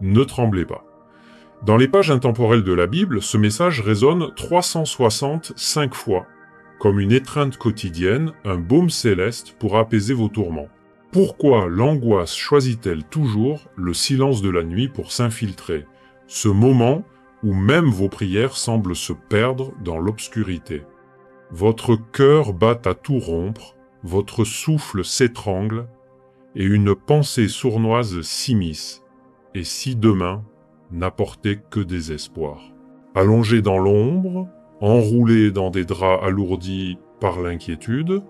Ne tremblez pas. Dans les pages intemporelles de la Bible, ce message résonne 365 fois, comme une étreinte quotidienne, un baume céleste pour apaiser vos tourments. Pourquoi l'angoisse choisit-elle toujours le silence de la nuit pour s'infiltrer, ce moment où même vos prières semblent se perdre dans l'obscurité? Votre cœur bat à tout rompre, votre souffle s'étrangle, et une pensée sournoise s'immisce. Et si demain n'apportait que désespoir? Allongé dans l'ombre, enroulé dans des draps alourdis par l'inquiétude,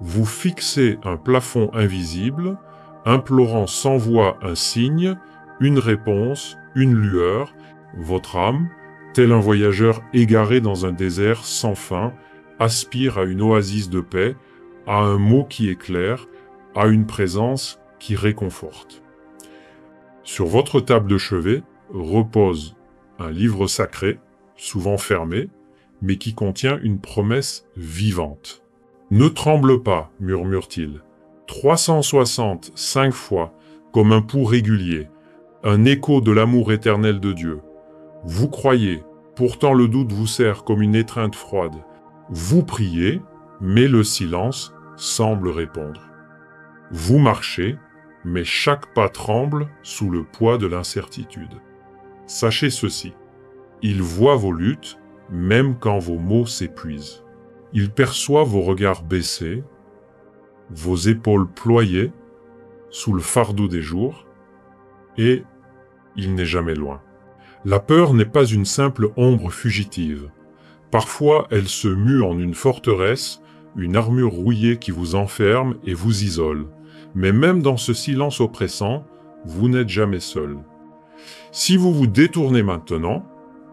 vous fixez un plafond invisible, implorant sans voix un signe, une réponse, une lueur. Votre âme, tel un voyageur égaré dans un désert sans fin, aspire à une oasis de paix, à un mot qui éclaire, à une présence qui réconforte. Sur votre table de chevet repose un livre sacré, souvent fermé, mais qui contient une promesse vivante. « Ne tremble pas », murmure-t-il, 365 fois, comme un pouls régulier, un écho de l'amour éternel de Dieu. Vous croyez, pourtant le doute vous serre comme une étreinte froide. Vous priez, mais le silence semble répondre. Vous marchez, mais chaque pas tremble sous le poids de l'incertitude. Sachez ceci, il voit vos luttes, même quand vos mots s'épuisent. Il perçoit vos regards baissés, vos épaules ployées, sous le fardeau des jours, et il n'est jamais loin. La peur n'est pas une simple ombre fugitive. Parfois, elle se mue en une forteresse, une armure rouillée qui vous enferme et vous isole. Mais même dans ce silence oppressant, vous n'êtes jamais seul. Si vous vous détournez maintenant,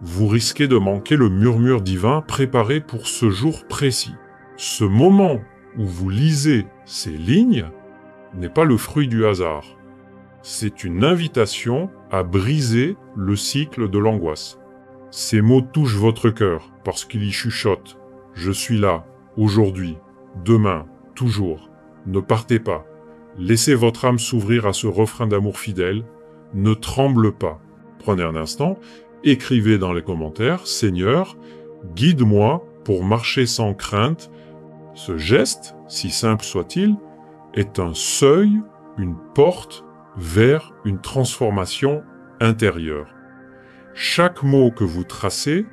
vous risquez de manquer le murmure divin préparé pour ce jour précis. Ce moment où vous lisez ces lignes n'est pas le fruit du hasard. C'est une invitation à briser le cycle de l'angoisse. Ces mots touchent votre cœur parce qu'ils y chuchotent. Je suis là, aujourd'hui, demain, toujours. Ne partez pas. Laissez votre âme s'ouvrir à ce refrain d'amour fidèle. Ne tremble pas. Prenez un instant, écrivez dans les commentaires « Seigneur, guide-moi pour marcher sans crainte ». Ce geste, si simple soit-il, est un seuil, une porte vers une transformation intérieure. Chaque mot que vous tracez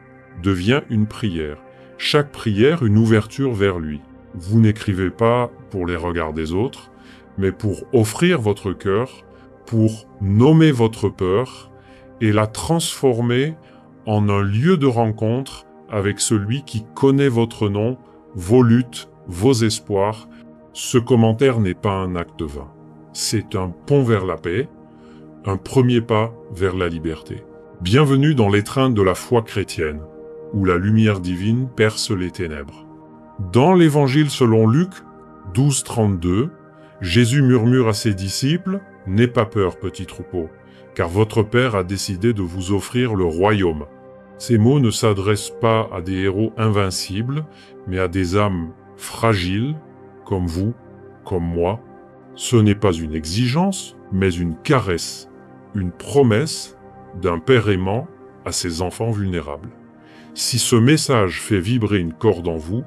devient une prière. Chaque prière, une ouverture vers lui. Vous n'écrivez pas pour les regards des autres, mais pour offrir votre cœur, pour nommer votre peur et la transformer en un lieu de rencontre avec celui qui connaît votre nom, vos luttes, vos espoirs. Ce commentaire n'est pas un acte vain. C'est un pont vers la paix, un premier pas vers la liberté. Bienvenue dans l'étreinte de la foi chrétienne, où la lumière divine perce les ténèbres. Dans l'Évangile selon Luc 12:32, Jésus murmure à ses disciples « N'aie pas peur, petit troupeau, car votre Père a décidé de vous offrir le royaume. » Ces mots ne s'adressent pas à des héros invincibles, mais à des âmes fragiles, comme vous, comme moi. Ce n'est pas une exigence, mais une caresse, une promesse d'un Père aimant à ses enfants vulnérables. Si ce message fait vibrer une corde en vous,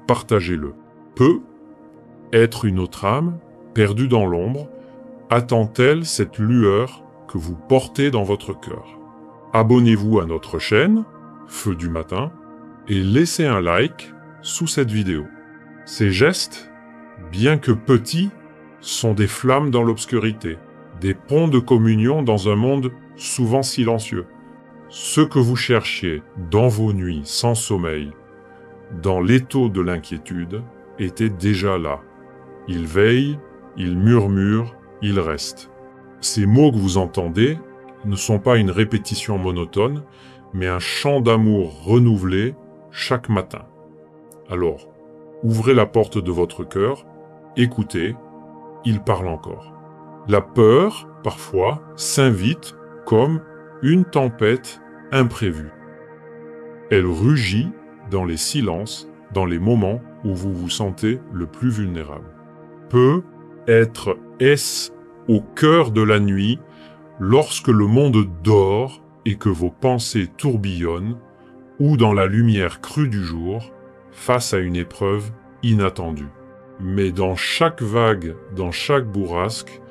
partagez-le. Peut être une autre âme, perdue dans l'ombre, attend-elle cette lueur que vous portez dans votre cœur? Abonnez-vous à notre chaîne, Feu du matin, et laissez un like sous cette vidéo. Ces gestes, bien que petits, sont des flammes dans l'obscurité, des ponts de communion dans un monde souvent silencieux. Ce que vous cherchiez dans vos nuits sans sommeil, dans l'étau de l'inquiétude, était déjà là. Il veille, il murmure, il reste. Ces mots que vous entendez ne sont pas une répétition monotone, mais un chant d'amour renouvelé chaque matin. Alors, ouvrez la porte de votre cœur, écoutez, il parle encore. La peur, parfois, s'invite comme une tempête imprévue. Elle rugit dans les silences, dans les moments où vous vous sentez le plus vulnérable. Peut être est-ce au cœur de la nuit, lorsque le monde dort et que vos pensées tourbillonnent, ou dans la lumière crue du jour, face à une épreuve inattendue. Mais dans chaque vague, dans chaque bourrasque,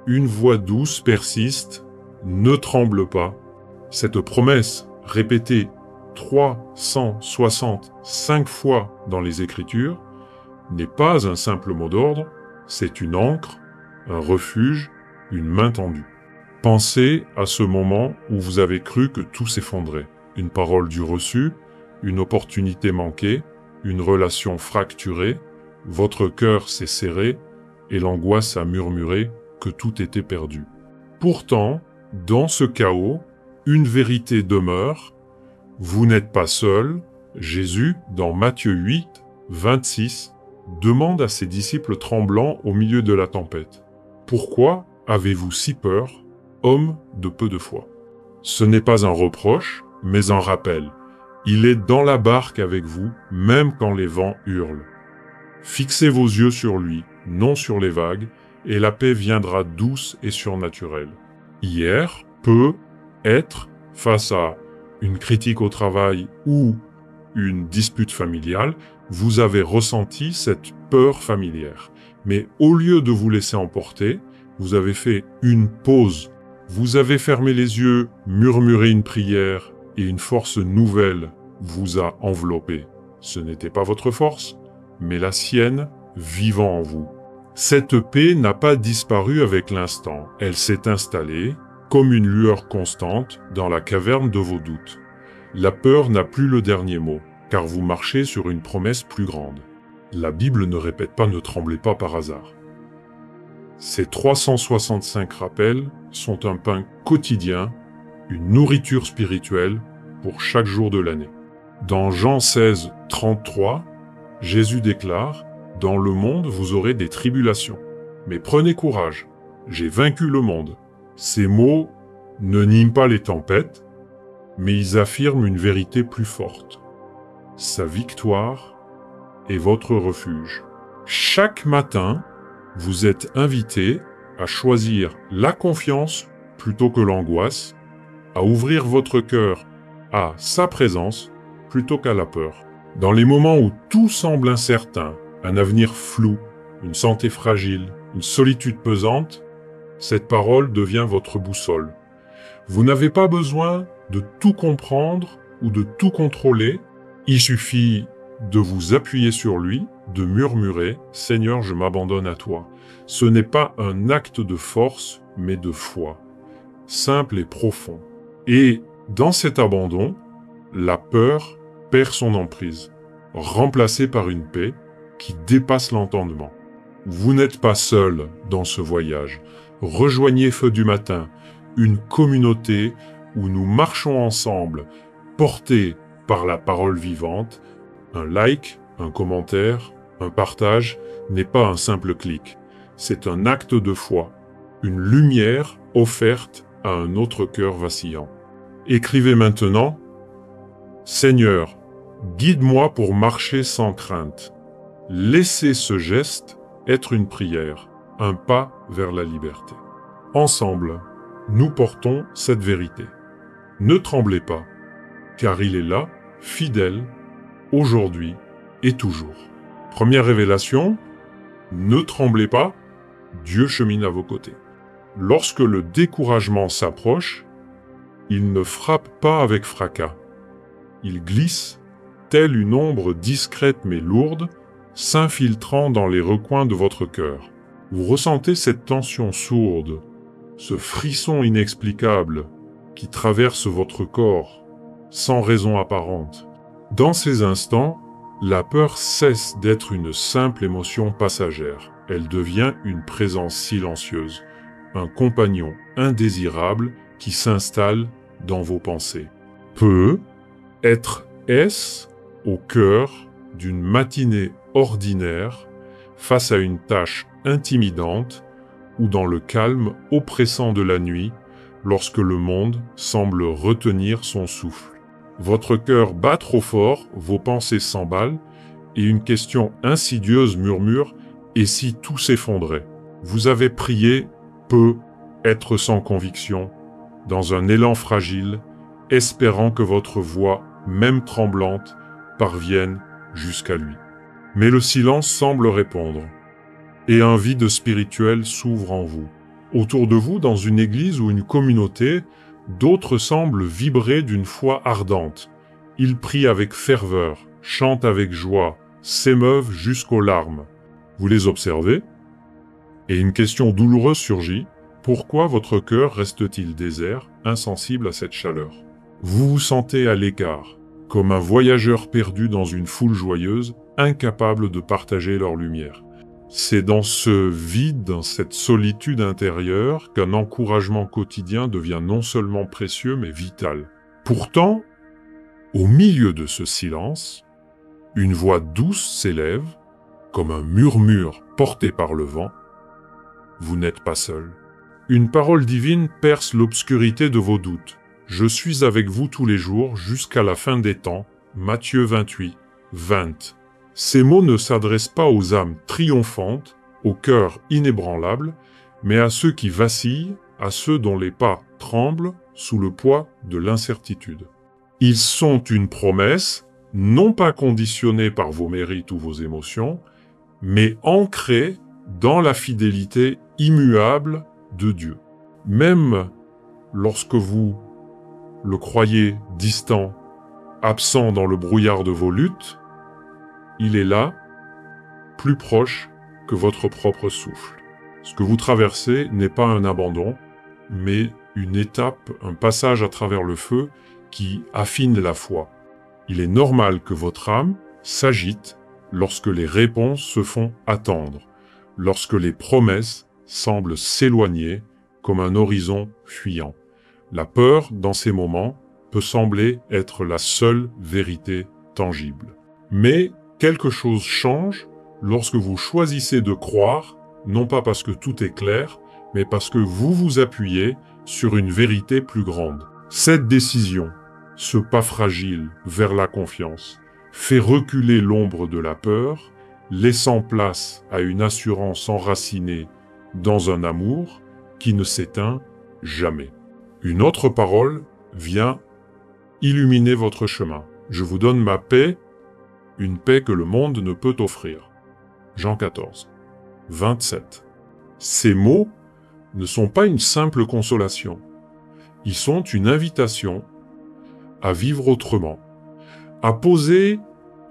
une voix douce persiste, ne tremble pas. Cette promesse, répétée 365 fois dans les Écritures, n'est pas un simple mot d'ordre, c'est une ancre, un refuge, une main tendue. Pensez à ce moment où vous avez cru que tout s'effondrait. Une parole due reçue, une opportunité manquée, une relation fracturée, votre cœur s'est serré et l'angoisse a murmuré que tout était perdu. Pourtant, dans ce chaos, une vérité demeure. Vous n'êtes pas seul. Jésus, dans Matthieu 8, 26, demande à ses disciples tremblants au milieu de la tempête. « Pourquoi avez-vous si peur, hommes de peu de foi ?» Ce n'est pas un reproche, mais un rappel. Il est dans la barque avec vous, même quand les vents hurlent. Fixez vos yeux sur lui, non sur les vagues, et la paix viendra douce et surnaturelle. Hier, peut être, face à une critique au travail ou une dispute familiale, vous avez ressenti cette peur familière. Mais au lieu de vous laisser emporter, vous avez fait une pause. Vous avez fermé les yeux, murmuré une prière et une force nouvelle vous a enveloppé. Ce n'était pas votre force, mais la sienne vivant en vous. Cette paix n'a pas disparu avec l'instant. Elle s'est installée comme une lueur constante dans la caverne de vos doutes. La peur n'a plus le dernier mot, car vous marchez sur une promesse plus grande. La Bible ne répète pas « ne tremblez pas » par hasard. Ces 365 rappels sont un pain quotidien, une nourriture spirituelle pour chaque jour de l'année. Dans Jean 16, 33, Jésus déclare « Dans le monde, vous aurez des tribulations. Mais prenez courage, j'ai vaincu le monde. » Ces mots ne nient pas les tempêtes, mais ils affirment une vérité plus forte. Sa victoire est votre refuge. Chaque matin, vous êtes invité à choisir la confiance plutôt que l'angoisse, à ouvrir votre cœur à sa présence plutôt qu'à la peur. Dans les moments où tout semble incertain, un avenir flou, une santé fragile, une solitude pesante, cette parole devient votre boussole. Vous n'avez pas besoin de tout comprendre ou de tout contrôler. Il suffit de vous appuyer sur lui, de murmurer « Seigneur, je m'abandonne à toi ». Ce n'est pas un acte de force, mais de foi, simple et profond. Et dans cet abandon, la peur perd son emprise, remplacée par une paix qui dépasse l'entendement. Vous n'êtes pas seul dans ce voyage. Rejoignez Feu du Matin, une communauté où nous marchons ensemble, portés par la parole vivante. Un like, un commentaire, un partage n'est pas un simple clic. C'est un acte de foi, une lumière offerte à un autre cœur vacillant. Écrivez maintenant « Seigneur, guide-moi pour marcher sans crainte. » Laissez ce geste être une prière, un pas vers la liberté. Ensemble, nous portons cette vérité. Ne tremblez pas, car il est là, fidèle, aujourd'hui et toujours. Première révélation, ne tremblez pas, Dieu chemine à vos côtés. Lorsque le découragement s'approche, il ne frappe pas avec fracas. Il glisse, telle une ombre discrète mais lourde, s'infiltrant dans les recoins de votre cœur. Vous ressentez cette tension sourde, ce frisson inexplicable qui traverse votre corps, sans raison apparente. Dans ces instants, la peur cesse d'être une simple émotion passagère. Elle devient une présence silencieuse, un compagnon indésirable qui s'installe dans vos pensées. Peut être est-ce au cœur d'une matinée ordinaire face à une tâche intimidante ou dans le calme oppressant de la nuit lorsque le monde semble retenir son souffle. Votre cœur bat trop fort, vos pensées s'emballent et une question insidieuse murmure « Et si tout s'effondrait ?» Vous avez prié peu être sans conviction, dans un élan fragile, espérant que votre voix, même tremblante, parvienne jusqu'à lui. Mais le silence semble répondre, et un vide spirituel s'ouvre en vous. Autour de vous, dans une église ou une communauté, d'autres semblent vibrer d'une foi ardente. Ils prient avec ferveur, chantent avec joie, s'émeuvent jusqu'aux larmes. Vous les observez, et une question douloureuse surgit. Pourquoi votre cœur reste-t-il désert, insensible à cette chaleur? Vous vous sentez à l'écart, comme un voyageur perdu dans une foule joyeuse, incapable de partager leur lumière. C'est dans ce vide, dans cette solitude intérieure, qu'un encouragement quotidien devient non seulement précieux, mais vital. Pourtant, au milieu de ce silence, une voix douce s'élève, comme un murmure porté par le vent. Vous n'êtes pas seul. Une parole divine perce l'obscurité de vos doutes. Je suis avec vous tous les jours jusqu'à la fin des temps. Matthieu 28, 20. Ces mots ne s'adressent pas aux âmes triomphantes, au cœur inébranlable, mais à ceux qui vacillent, à ceux dont les pas tremblent sous le poids de l'incertitude. Ils sont une promesse, non pas conditionnée par vos mérites ou vos émotions, mais ancrée dans la fidélité immuable de Dieu. Même lorsque vous le croyez distant, absent dans le brouillard de vos luttes, il est là, plus proche que votre propre souffle. Ce que vous traversez n'est pas un abandon, mais une étape, un passage à travers le feu qui affine la foi. Il est normal que votre âme s'agite lorsque les réponses se font attendre, lorsque les promesses semblent s'éloigner comme un horizon fuyant. La peur, dans ces moments, peut sembler être la seule vérité tangible. Mais quelque chose change lorsque vous choisissez de croire, non pas parce que tout est clair, mais parce que vous vous appuyez sur une vérité plus grande. Cette décision, ce pas fragile vers la confiance, fait reculer l'ombre de la peur, laissant place à une assurance enracinée dans un amour qui ne s'éteint jamais. Une autre parole vient illuminer votre chemin. Je vous donne ma paix, une paix que le monde ne peut offrir. Jean 14, 27. Ces mots ne sont pas une simple consolation. Ils sont une invitation à vivre autrement, à poser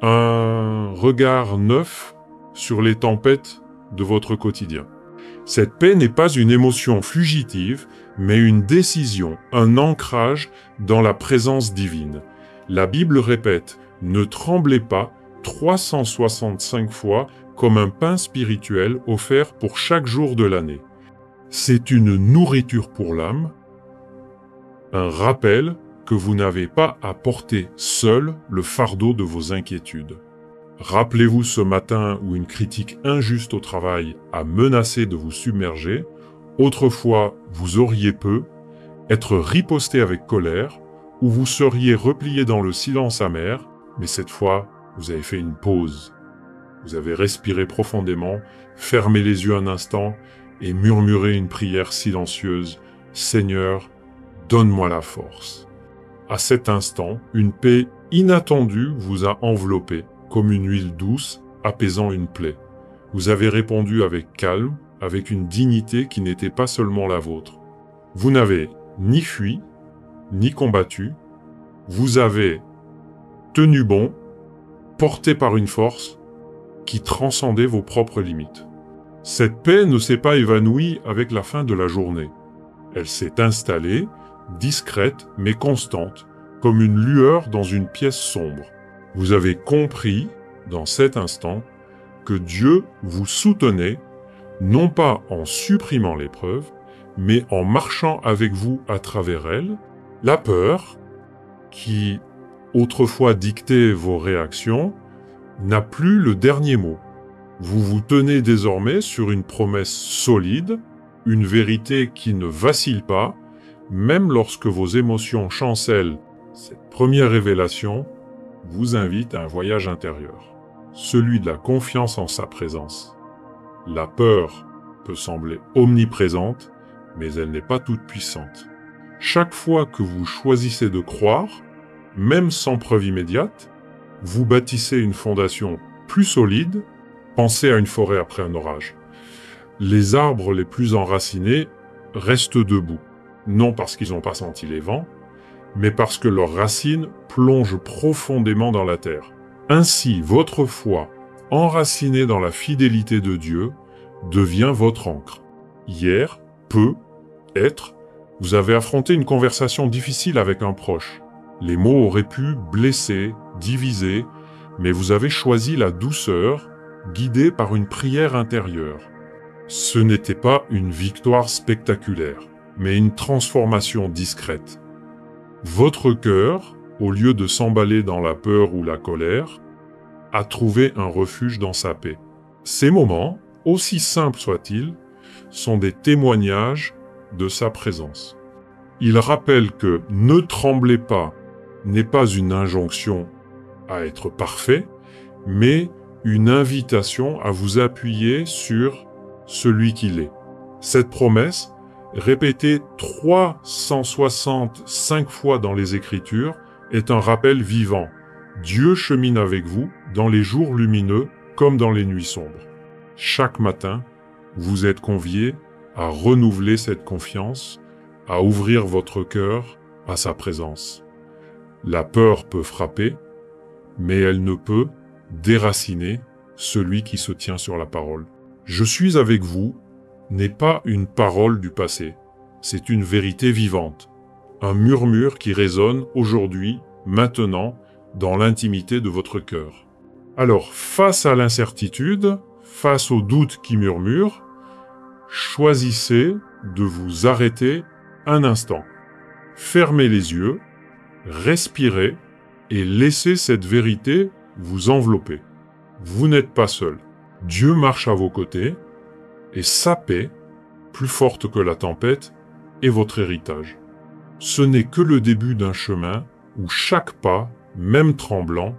un regard neuf sur les tempêtes de votre quotidien. Cette paix n'est pas une émotion fugitive, mais une décision, un ancrage dans la présence divine. La Bible répète « Ne tremblez pas » 365 fois comme un pain spirituel offert pour chaque jour de l'année. C'est une nourriture pour l'âme, un rappel que vous n'avez pas à porter seul le fardeau de vos inquiétudes. Rappelez-vous ce matin où une critique injuste au travail a menacé de vous submerger. Autrefois, vous auriez peu, être riposté avec colère, ou vous seriez replié dans le silence amer, mais cette fois, vous avez fait une pause. Vous avez respiré profondément, fermé les yeux un instant et murmuré une prière silencieuse. « Seigneur, donne-moi la force. » À cet instant, une paix inattendue vous a enveloppé, comme une huile douce apaisant une plaie. Vous avez répondu avec calme, avec une dignité qui n'était pas seulement la vôtre. Vous n'avez ni fui, ni combattu. Vous avez tenu bon, porté par une force qui transcendait vos propres limites. Cette paix ne s'est pas évanouie avec la fin de la journée. Elle s'est installée, discrète mais constante, comme une lueur dans une pièce sombre. Vous avez compris, dans cet instant, que Dieu vous soutenait, non pas en supprimant l'épreuve, mais en marchant avec vous à travers elle. La peur, qui autrefois dictait vos réactions, n'a plus le dernier mot. Vous vous tenez désormais sur une promesse solide, une vérité qui ne vacille pas, même lorsque vos émotions chancellent. Cette première révélation vous invite à un voyage intérieur, celui de la confiance en sa présence. La peur peut sembler omniprésente, mais elle n'est pas toute puissante. Chaque fois que vous choisissez de croire, même sans preuve immédiate, vous bâtissez une fondation plus solide. Pensez à une forêt après un orage. Les arbres les plus enracinés restent debout, non parce qu'ils n'ont pas senti les vents, mais parce que leurs racines plongent profondément dans la terre. Ainsi, votre foi, enracinée dans la fidélité de Dieu, devient votre ancre. Hier, être, vous avez affronté une conversation difficile avec un proche. Les mots auraient pu blesser, diviser, mais vous avez choisi la douceur, guidé par une prière intérieure. Ce n'était pas une victoire spectaculaire, mais une transformation discrète. Votre cœur, au lieu de s'emballer dans la peur ou la colère, a trouvé un refuge dans sa paix. Ces moments, aussi simples soient-ils, sont des témoignages de sa présence. Ils rappellent que « ne tremblez pas » n'est pas une injonction à être parfait, mais une invitation à vous appuyer sur celui qu'il est. Cette promesse, répétée 365 fois dans les Écritures, est un rappel vivant. Dieu chemine avec vous dans les jours lumineux comme dans les nuits sombres. Chaque matin, vous êtes conviés à renouveler cette confiance, à ouvrir votre cœur à sa présence. La peur peut frapper, mais elle ne peut déraciner celui qui se tient sur la parole. « Je suis avec vous » n'est pas une parole du passé, c'est une vérité vivante, un murmure qui résonne aujourd'hui, maintenant, dans l'intimité de votre cœur. Alors, face à l'incertitude, face au doute qui murmure, choisissez de vous arrêter un instant. Fermez les yeux, respirez et laissez cette vérité vous envelopper. Vous n'êtes pas seul. Dieu marche à vos côtés et sa paix, plus forte que la tempête, est votre héritage. Ce n'est que le début d'un chemin où chaque pas, même tremblant,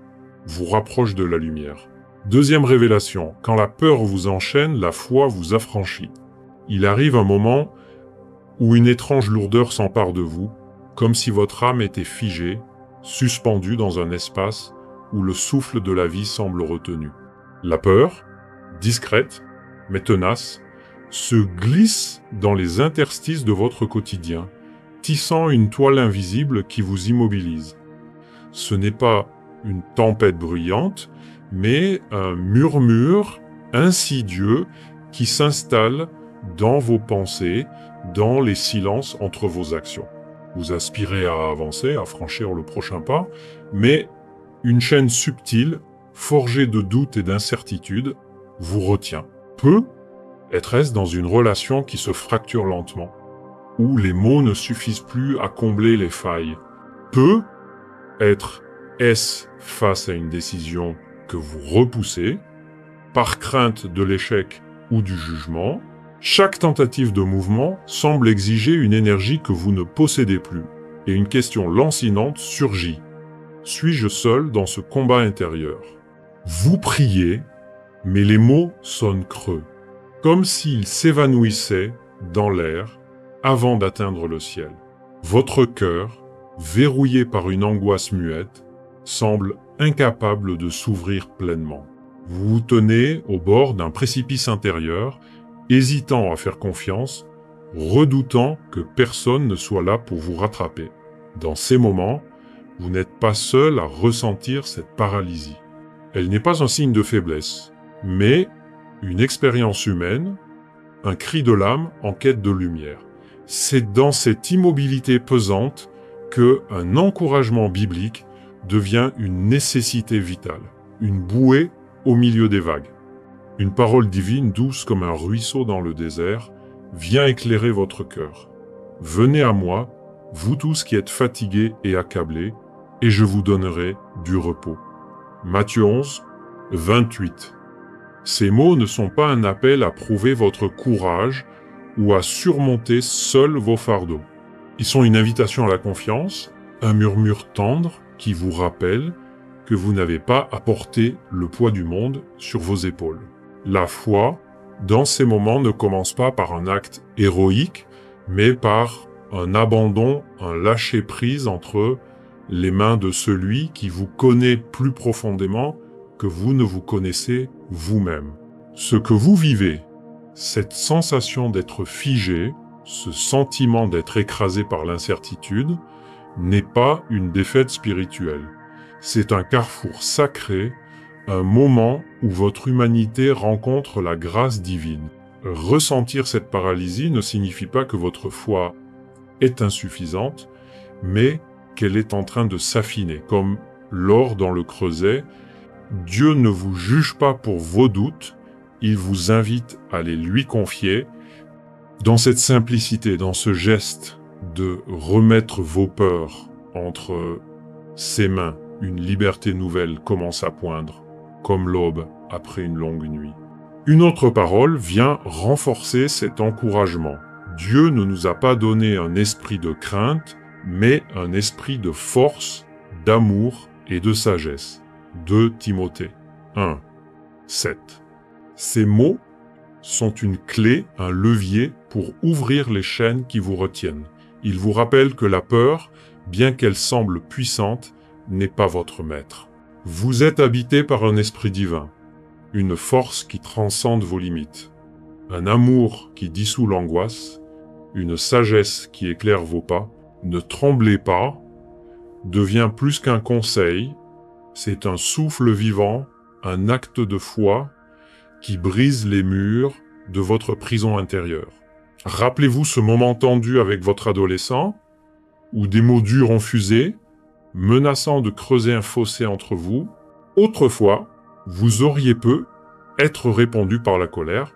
vous rapproche de la lumière. Deuxième révélation, quand la peur vous enchaîne, la foi vous affranchit. Il arrive un moment où une étrange lourdeur s'empare de vous, comme si votre âme était figée, suspendue dans un espace où le souffle de la vie semble retenu. La peur, discrète, mais tenace, se glisse dans les interstices de votre quotidien, tissant une toile invisible qui vous immobilise. Ce n'est pas une tempête bruyante, mais un murmure insidieux qui s'installe dans vos pensées, dans les silences entre vos actions. Vous aspirez à avancer, à franchir le prochain pas, mais une chaîne subtile, forgée de doutes et d'incertitudes, vous retient. Est-ce dans une relation qui se fracture lentement, où les mots ne suffisent plus à combler les failles. Est-ce face à une décision que vous repoussez, par crainte de l'échec ou du jugement. Chaque tentative de mouvement semble exiger une énergie que vous ne possédez plus, et une question lancinante surgit. Suis-je seul dans ce combat intérieur? Vous priez, mais les mots sonnent creux, comme s'ils s'évanouissaient dans l'air avant d'atteindre le ciel. Votre cœur, verrouillé par une angoisse muette, semble incapable de s'ouvrir pleinement. Vous vous tenez au bord d'un précipice intérieur, hésitant à faire confiance, redoutant que personne ne soit là pour vous rattraper. Dans ces moments, vous n'êtes pas seul à ressentir cette paralysie. Elle n'est pas un signe de faiblesse, mais une expérience humaine, un cri de l'âme en quête de lumière. C'est dans cette immobilité pesante qu'un encouragement biblique devient une nécessité vitale, une bouée au milieu des vagues. Une parole divine douce comme un ruisseau dans le désert vient éclairer votre cœur. Venez à moi, vous tous qui êtes fatigués et accablés, et je vous donnerai du repos. Matthieu 11, 28. Ces mots ne sont pas un appel à prouver votre courage ou à surmonter seuls vos fardeaux. Ils sont une invitation à la confiance, un murmure tendre qui vous rappelle que vous n'avez pas à porter le poids du monde sur vos épaules. La foi, dans ces moments, ne commence pas par un acte héroïque, mais par un abandon, un lâcher-prise entre les mains de celui qui vous connaît plus profondément que vous ne vous connaissez vous-même. Ce que vous vivez, cette sensation d'être figé, ce sentiment d'être écrasé par l'incertitude, n'est pas une défaite spirituelle. C'est un carrefour sacré, un moment où votre humanité rencontre la grâce divine. Ressentir cette paralysie ne signifie pas que votre foi est insuffisante, mais qu'elle est en train de s'affiner. Comme l'or dans le creuset, Dieu ne vous juge pas pour vos doutes, il vous invite à les lui confier. Dans cette simplicité, dans ce geste de remettre vos peurs entre ses mains, une liberté nouvelle commence à poindre, comme l'aube après une longue nuit. Une autre parole vient renforcer cet encouragement. Dieu ne nous a pas donné un esprit de crainte, mais un esprit de force, d'amour et de sagesse. 2 Timothée 1, 7. Ces mots sont une clé, un levier pour ouvrir les chaînes qui vous retiennent. Ils vous rappellent que la peur, bien qu'elle semble puissante, n'est pas votre maître. Vous êtes habité par un esprit divin, une force qui transcende vos limites, un amour qui dissout l'angoisse, une sagesse qui éclaire vos pas. Ne tremblez pas devient plus qu'un conseil, c'est un souffle vivant, un acte de foi qui brise les murs de votre prison intérieure. Rappelez-vous ce moment tendu avec votre adolescent, où des mots durs ont fusé, menaçant de creuser un fossé entre vous. Autrefois, vous auriez pu être répondu par la colère,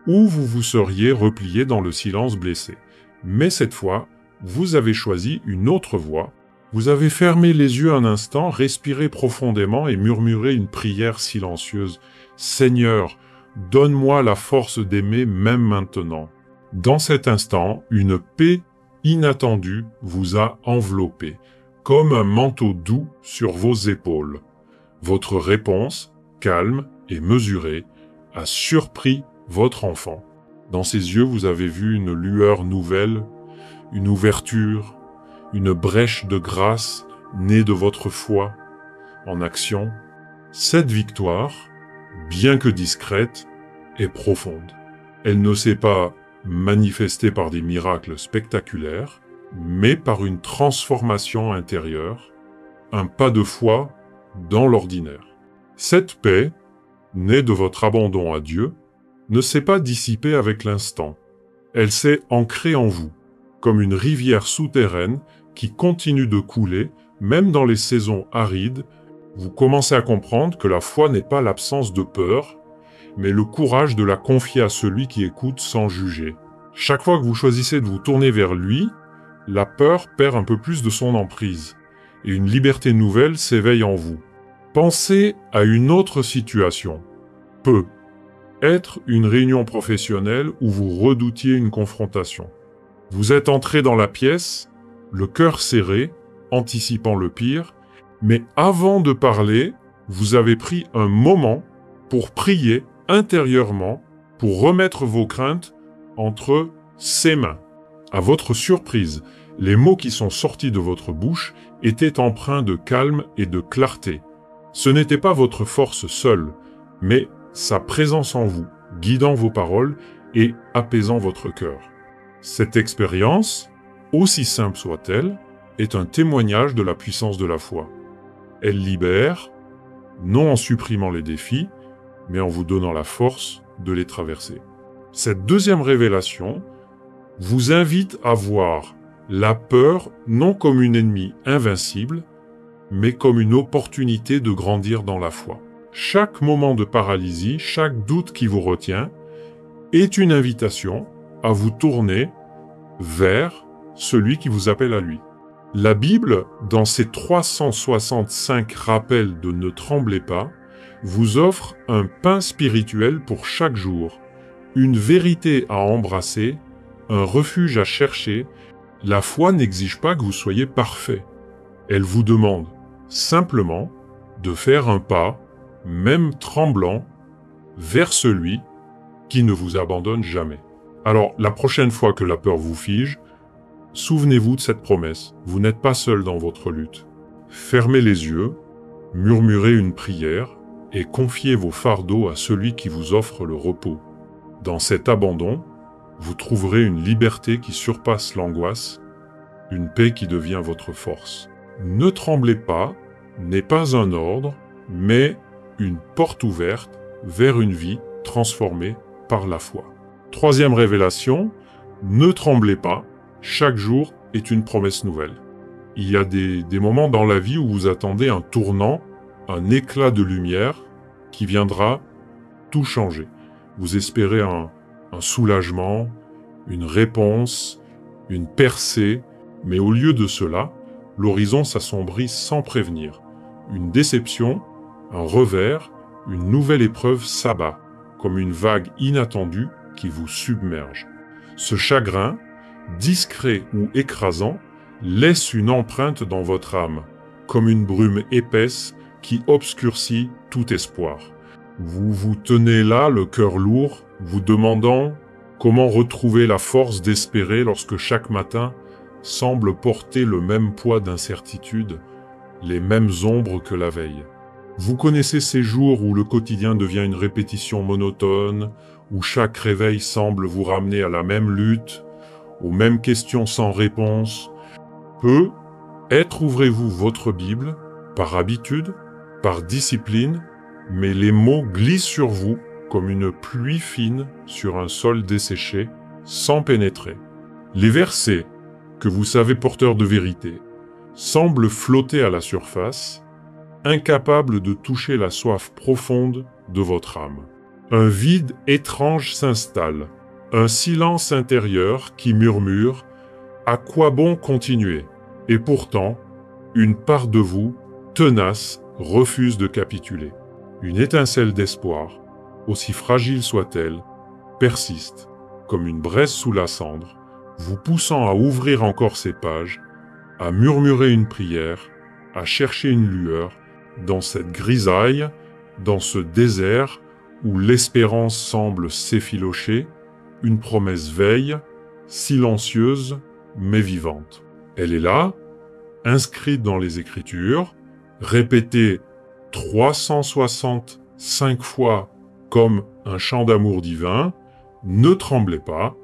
ou vous vous seriez replié dans le silence blessé. Mais cette fois, vous avez choisi une autre voie. Vous avez fermé les yeux un instant, respiré profondément et murmuré une prière silencieuse. « Seigneur, donne-moi la force d'aimer même maintenant. » Dans cet instant, une paix inattendue vous a enveloppé, comme un manteau doux sur vos épaules. Votre réponse, calme et mesurée, a surpris votre enfant. Dans ses yeux, vous avez vu une lueur nouvelle, une ouverture, une brèche de grâce née de votre foi en action. Cette victoire, bien que discrète, est profonde. Elle ne s'est pas manifestée par des miracles spectaculaires, mais par une transformation intérieure, un pas de foi dans l'ordinaire. Cette paix, née de votre abandon à Dieu, ne s'est pas dissipée avec l'instant. Elle s'est ancrée en vous, comme une rivière souterraine qui continue de couler, même dans les saisons arides. Vous commencez à comprendre que la foi n'est pas l'absence de peur, mais le courage de la confier à celui qui écoute sans juger. Chaque fois que vous choisissez de vous tourner vers lui, la peur perd un peu plus de son emprise, et une liberté nouvelle s'éveille en vous. Pensez à une autre situation. Peut être une réunion professionnelle où vous redoutiez une confrontation. Vous êtes entré dans la pièce, le cœur serré, anticipant le pire, mais avant de parler, vous avez pris un moment pour prier intérieurement, pour remettre vos craintes entre ses mains. À votre surprise, les mots qui sont sortis de votre bouche étaient empreints de calme et de clarté. Ce n'était pas votre force seule, mais sa présence en vous, guidant vos paroles et apaisant votre cœur. Cette expérience, aussi simple soit-elle, est un témoignage de la puissance de la foi. Elle libère, non en supprimant les défis, mais en vous donnant la force de les traverser. Cette deuxième révélation vous invite à voir la peur non comme une ennemie invincible, mais comme une opportunité de grandir dans la foi. Chaque moment de paralysie, chaque doute qui vous retient, est une invitation à vous tourner vers celui qui vous appelle à lui. La Bible, dans ses 365 rappels de ne tremblez pas, vous offre un pain spirituel pour chaque jour, une vérité à embrasser, un refuge à chercher. La foi n'exige pas que vous soyez parfait. Elle vous demande simplement de faire un pas, même tremblant, vers celui qui ne vous abandonne jamais. Alors, la prochaine fois que la peur vous fige, souvenez-vous de cette promesse. Vous n'êtes pas seul dans votre lutte. Fermez les yeux, murmurez une prière et confiez vos fardeaux à celui qui vous offre le repos. Dans cet abandon, vous trouverez une liberté qui surpasse l'angoisse, une paix qui devient votre force. Ne tremblez pas n'est pas un ordre, mais une porte ouverte vers une vie transformée par la foi. Troisième révélation, ne tremblez pas, chaque jour est une promesse nouvelle. Il y a des moments dans la vie où vous attendez un tournant, un éclat de lumière qui viendra tout changer. Vous espérez un soulagement, une réponse, une percée, mais au lieu de cela, l'horizon s'assombrit sans prévenir. Une déception, un revers, une nouvelle épreuve s'abat, comme une vague inattendue qui vous submerge. Ce chagrin, discret ou écrasant, laisse une empreinte dans votre âme, comme une brume épaisse qui obscurcit tout espoir. Vous vous tenez là, le cœur lourd, vous demandant comment retrouver la force d'espérer lorsque chaque matin semble porter le même poids d'incertitude, les mêmes ombres que la veille. Vous connaissez ces jours où le quotidien devient une répétition monotone, où chaque réveil semble vous ramener à la même lutte, aux mêmes questions sans réponse. Peut-être ouvrez-vous votre Bible, par habitude, par discipline, mais les mots glissent sur vous comme une pluie fine sur un sol desséché, sans pénétrer. Les versets, que vous savez porteurs de vérité, semblent flotter à la surface, incapables de toucher la soif profonde de votre âme. Un vide étrange s'installe, un silence intérieur qui murmure « À quoi bon continuer ?» Et pourtant, une part de vous, tenace, refuse de capituler. Une étincelle d'espoir, aussi fragile soit-elle, persiste, comme une braise sous la cendre, vous poussant à ouvrir encore ces pages, à murmurer une prière, à chercher une lueur, dans cette grisaille, dans ce désert où l'espérance semble s'effilocher, une promesse veille, silencieuse mais vivante. Elle est là, inscrite dans les Écritures, répétée 365 fois comme un chant d'amour divin. Ne tremblez pas.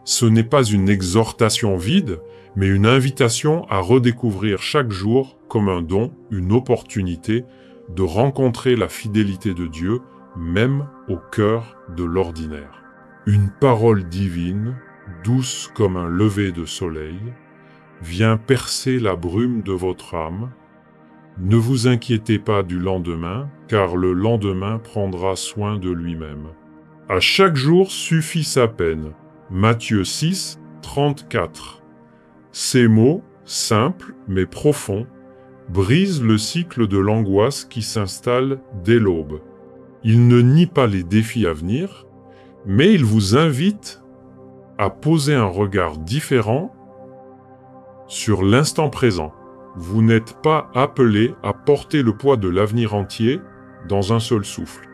Ce n'est pas une exhortation vide, mais une invitation à redécouvrir chaque jour comme un don, une opportunité de rencontrer la fidélité de Dieu, même au cœur de l'ordinaire. Une parole divine, douce comme un lever de soleil, vient percer la brume de votre âme. Ne vous inquiétez pas du lendemain, car le lendemain prendra soin de lui-même. À chaque jour suffit sa peine. Matthieu 6, 34. Ces mots, simples mais profonds, brisent le cycle de l'angoisse qui s'installe dès l'aube. Ils ne nient pas les défis à venir, mais ils vous invitent à poser un regard différent sur l'instant présent. Vous n'êtes pas appelé à porter le poids de l'avenir entier dans un seul souffle.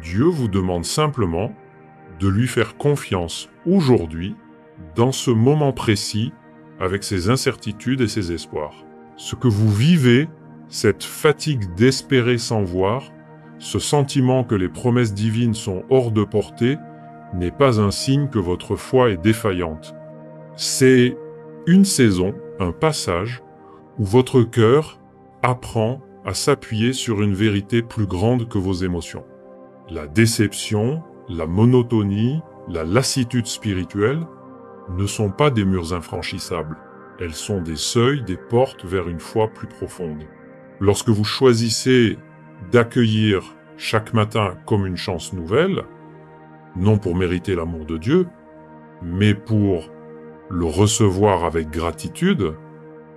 Dieu vous demande simplement de lui faire confiance aujourd'hui, dans ce moment précis, avec ses incertitudes et ses espoirs. Ce que vous vivez, cette fatigue d'espérer sans voir, ce sentiment que les promesses divines sont hors de portée, n'est pas un signe que votre foi est défaillante. C'est une saison, un passage, où votre cœur apprend à s'appuyer sur une vérité plus grande que vos émotions. La déception, la monotonie, la lassitude spirituelle ne sont pas des murs infranchissables. Elles sont des seuils, des portes vers une foi plus profonde. Lorsque vous choisissez d'accueillir chaque matin comme une chance nouvelle, non pour mériter l'amour de Dieu, mais pour le recevoir avec gratitude,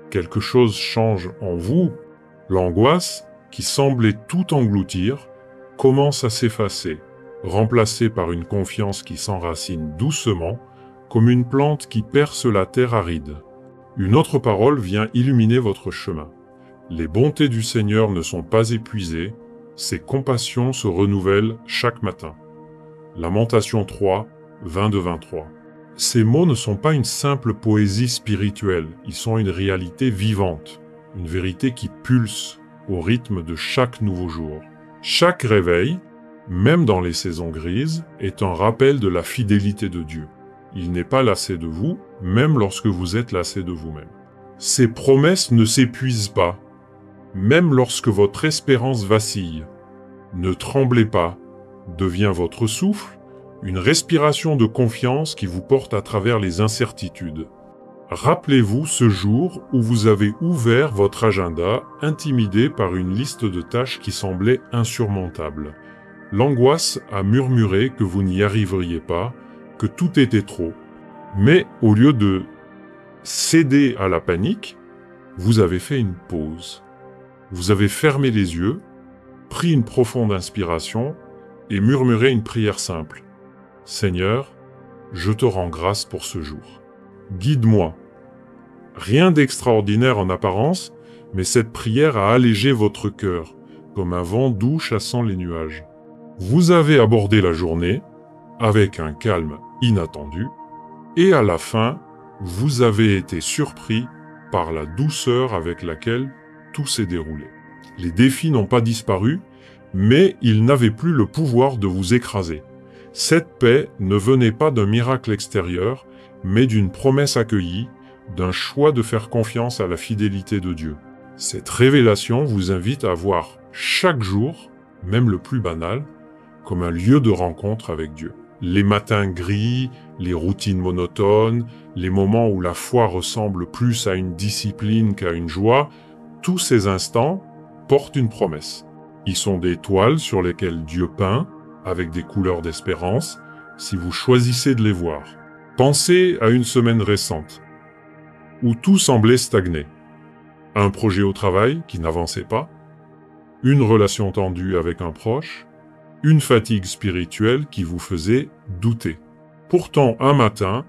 quelque chose change en vous. L'angoisse, qui semblait tout engloutir, commence à s'effacer, remplacée par une confiance qui s'enracine doucement, comme une plante qui perce la terre aride. Une autre parole vient illuminer votre chemin. Les bontés du Seigneur ne sont pas épuisées, ses compassions se renouvellent chaque matin. Lamentation 3, 22-23. Ces mots ne sont pas une simple poésie spirituelle, ils sont une réalité vivante, une vérité qui pulse au rythme de chaque nouveau jour. Chaque réveil, même dans les saisons grises, est un rappel de la fidélité de Dieu. Il n'est pas lassé de vous, même lorsque vous êtes lassé de vous-même. Ces promesses ne s'épuisent pas, même lorsque votre espérance vacille. Ne tremblez pas, devient votre souffle, une respiration de confiance qui vous porte à travers les incertitudes. Rappelez-vous ce jour où vous avez ouvert votre agenda, intimidé par une liste de tâches qui semblait insurmontable. L'angoisse a murmuré que vous n'y arriveriez pas, que tout était trop. Mais au lieu de céder à la panique, vous avez fait une pause. Vous avez fermé les yeux, pris une profonde inspiration et murmuré une prière simple. « Seigneur, je te rends grâce pour ce jour. Guide-moi. » Rien d'extraordinaire en apparence, mais cette prière a allégé votre cœur, comme un vent doux chassant les nuages. Vous avez abordé la journée avec un calme inattendu, et à la fin, vous avez été surpris par la douceur avec laquelle tout s'est déroulé. Les défis n'ont pas disparu, mais ils n'avaient plus le pouvoir de vous écraser. Cette paix ne venait pas d'un miracle extérieur, mais d'une promesse accueillie, d'un choix de faire confiance à la fidélité de Dieu. Cette révélation vous invite à voir chaque jour, même le plus banal, comme un lieu de rencontre avec Dieu. Les matins gris, les routines monotones, les moments où la foi ressemble plus à une discipline qu'à une joie, tous ces instants portent une promesse. Ils sont des toiles sur lesquelles Dieu peint, avec des couleurs d'espérance, si vous choisissez de les voir. Pensez à une semaine récente, où tout semblait stagner. Un projet au travail qui n'avançait pas, une relation tendue avec un proche, une fatigue spirituelle qui vous faisait douter. Pourtant, un matin,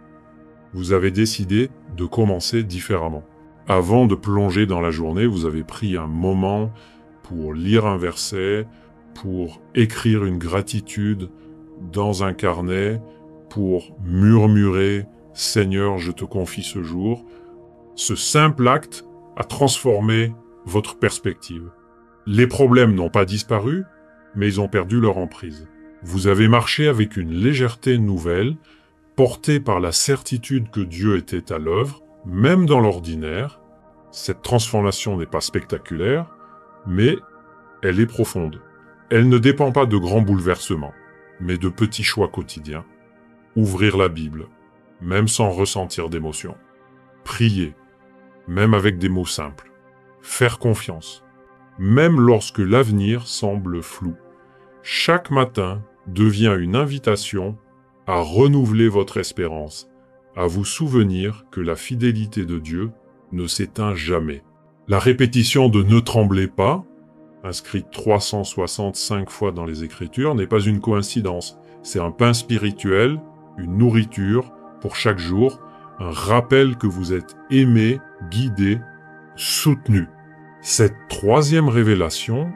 vous avez décidé de commencer différemment. Avant de plonger dans la journée, vous avez pris un moment pour lire un verset, pour écrire une gratitude dans un carnet, pour murmurer « Seigneur, je te confie ce jour ». Ce simple acte a transformé votre perspective. Les problèmes n'ont pas disparu, mais ils ont perdu leur emprise. Vous avez marché avec une légèreté nouvelle, porté par la certitude que Dieu était à l'œuvre, même dans l'ordinaire. Cette transformation n'est pas spectaculaire, mais elle est profonde. Elle ne dépend pas de grands bouleversements, mais de petits choix quotidiens. Ouvrir la Bible, même sans ressentir d'émotion. Prier, même avec des mots simples. Faire confiance, même lorsque l'avenir semble flou. Chaque matin devient une invitation à renouveler votre espérance, à vous souvenir que la fidélité de Dieu ne s'éteint jamais. La répétition de « ne tremblez pas », inscrite 365 fois dans les Écritures, n'est pas une coïncidence. C'est un pain spirituel, une nourriture pour chaque jour, un rappel que vous êtes aimé, guidé, soutenu. Cette troisième révélation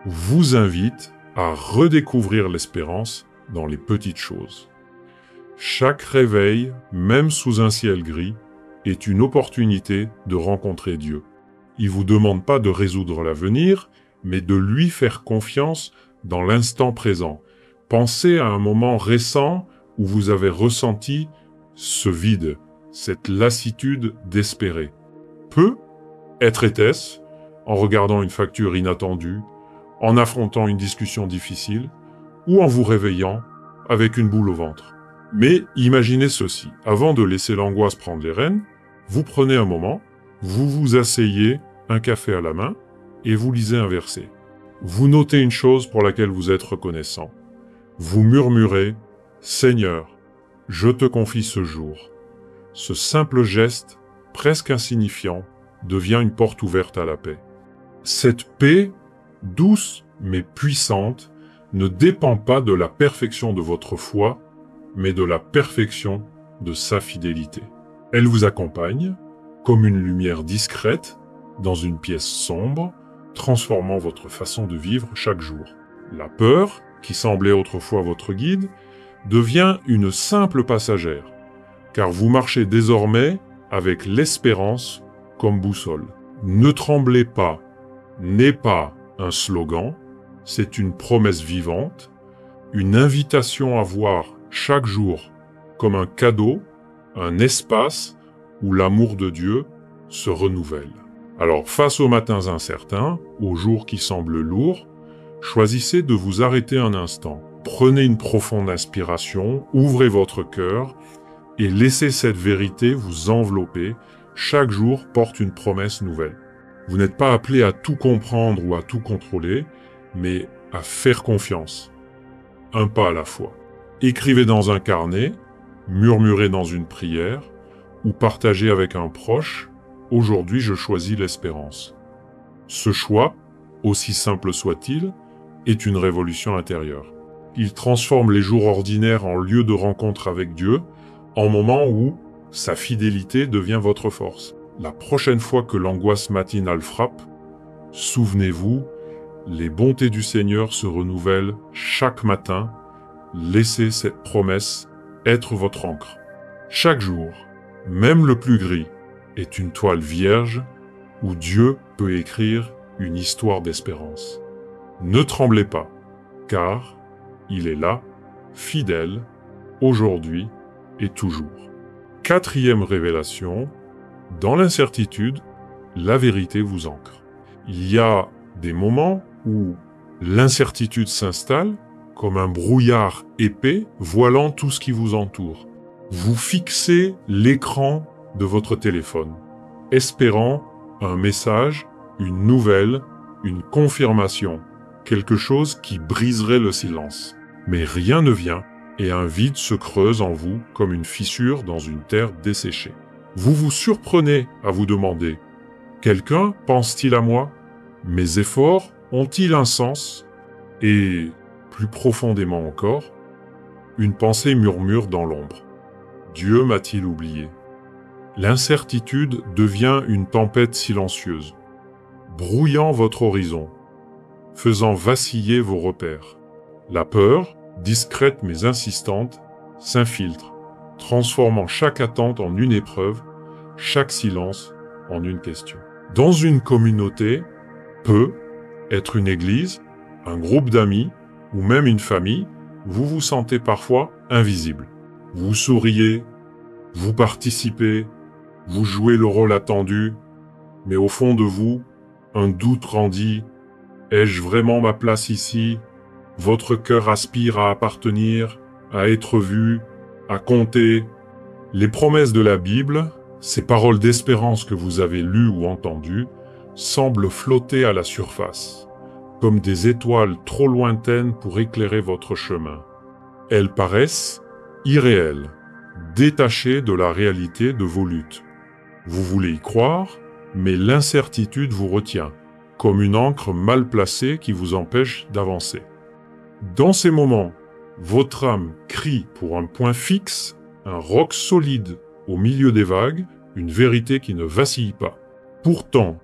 vous invite à redécouvrir l'espérance dans les petites choses. Chaque réveil, même sous un ciel gris, est une opportunité de rencontrer Dieu. Il ne vous demande pas de résoudre l'avenir, mais de lui faire confiance dans l'instant présent. Pensez à un moment récent où vous avez ressenti ce vide, cette lassitude d'espérer. Être était-ce, en regardant une facture inattendue, en affrontant une discussion difficile, ou en vous réveillant avec une boule au ventre. Mais imaginez ceci, avant de laisser l'angoisse prendre les rênes, vous prenez un moment, vous vous asseyez, un café à la main, et vous lisez un verset. Vous notez une chose pour laquelle vous êtes reconnaissant. Vous murmurez « Seigneur, je te confie ce jour ». Ce simple geste, presque insignifiant, devient une porte ouverte à la paix. Cette paix, douce mais puissante, ne dépend pas de la perfection de votre foi, mais de la perfection de sa fidélité. Elle vous accompagne, comme une lumière discrète, dans une pièce sombre, transformant votre façon de vivre chaque jour. La peur, qui semblait autrefois votre guide, devient une simple passagère. car vous marchez désormais avec l'espérance comme boussole. Ne tremblez pas n'est pas un slogan, c'est une promesse vivante, une invitation à voir chaque jour comme un cadeau, un espace où l'amour de Dieu se renouvelle. Alors, face aux matins incertains, aux jours qui semblent lourds, choisissez de vous arrêter un instant. Prenez une profonde inspiration, ouvrez votre cœur et laissez cette vérité vous envelopper. Chaque jour porte une promesse nouvelle. Vous n'êtes pas appelé à tout comprendre ou à tout contrôler, mais à faire confiance. Un pas à la fois. Écrivez dans un carnet, murmurez dans une prière, ou partagez avec un proche. Aujourd'hui, je choisis l'espérance. Ce choix, aussi simple soit-il, est une révolution intérieure. Il transforme les jours ordinaires en lieu de rencontre avec Dieu, en moment où sa fidélité devient votre force. La prochaine fois que l'angoisse matinale frappe, souvenez-vous, les bontés du Seigneur se renouvellent chaque matin. Laissez cette promesse être votre encre. Chaque jour, même le plus gris, est une toile vierge où Dieu peut écrire une histoire d'espérance. Ne tremblez pas, car il est là, fidèle, aujourd'hui et toujours. Quatrième révélation, dans l'incertitude, la vérité vous ancre. Il y a des moments où l'incertitude s'installe comme un brouillard épais voilant tout ce qui vous entoure. Vous fixez l'écran de votre téléphone, espérant un message, une nouvelle, une confirmation, quelque chose qui briserait le silence. Mais rien ne vient et un vide se creuse en vous comme une fissure dans une terre desséchée. Vous vous surprenez à vous demander « Quelqu'un pense-t-il à moi ? Mes efforts ont-ils un sens ?» Et, plus profondément encore, une pensée murmure dans l'ombre. « Dieu m'a-t-il oublié ?» L'incertitude devient une tempête silencieuse, brouillant votre horizon, faisant vaciller vos repères. La peur, discrète mais insistante, s'infiltre, transformant chaque attente en une épreuve, chaque silence en une question. Dans une communauté, peut être une église, un groupe d'amis ou même une famille, vous vous sentez parfois invisible. Vous souriez, vous participez, vous jouez le rôle attendu, mais au fond de vous, un doute grandit. Ai-je vraiment ma place ici ? Votre cœur aspire à appartenir, à être vu, à compter. Les promesses de la Bible, ces paroles d'espérance que vous avez lues ou entendues, semblent flotter à la surface, comme des étoiles trop lointaines pour éclairer votre chemin. Elles paraissent irréelles, détachées de la réalité de vos luttes. Vous voulez y croire, mais l'incertitude vous retient, comme une ancre mal placée qui vous empêche d'avancer. Dans ces moments, votre âme crie pour un point fixe, un roc solide au milieu des vagues, une vérité qui ne vacille pas. Pourtant,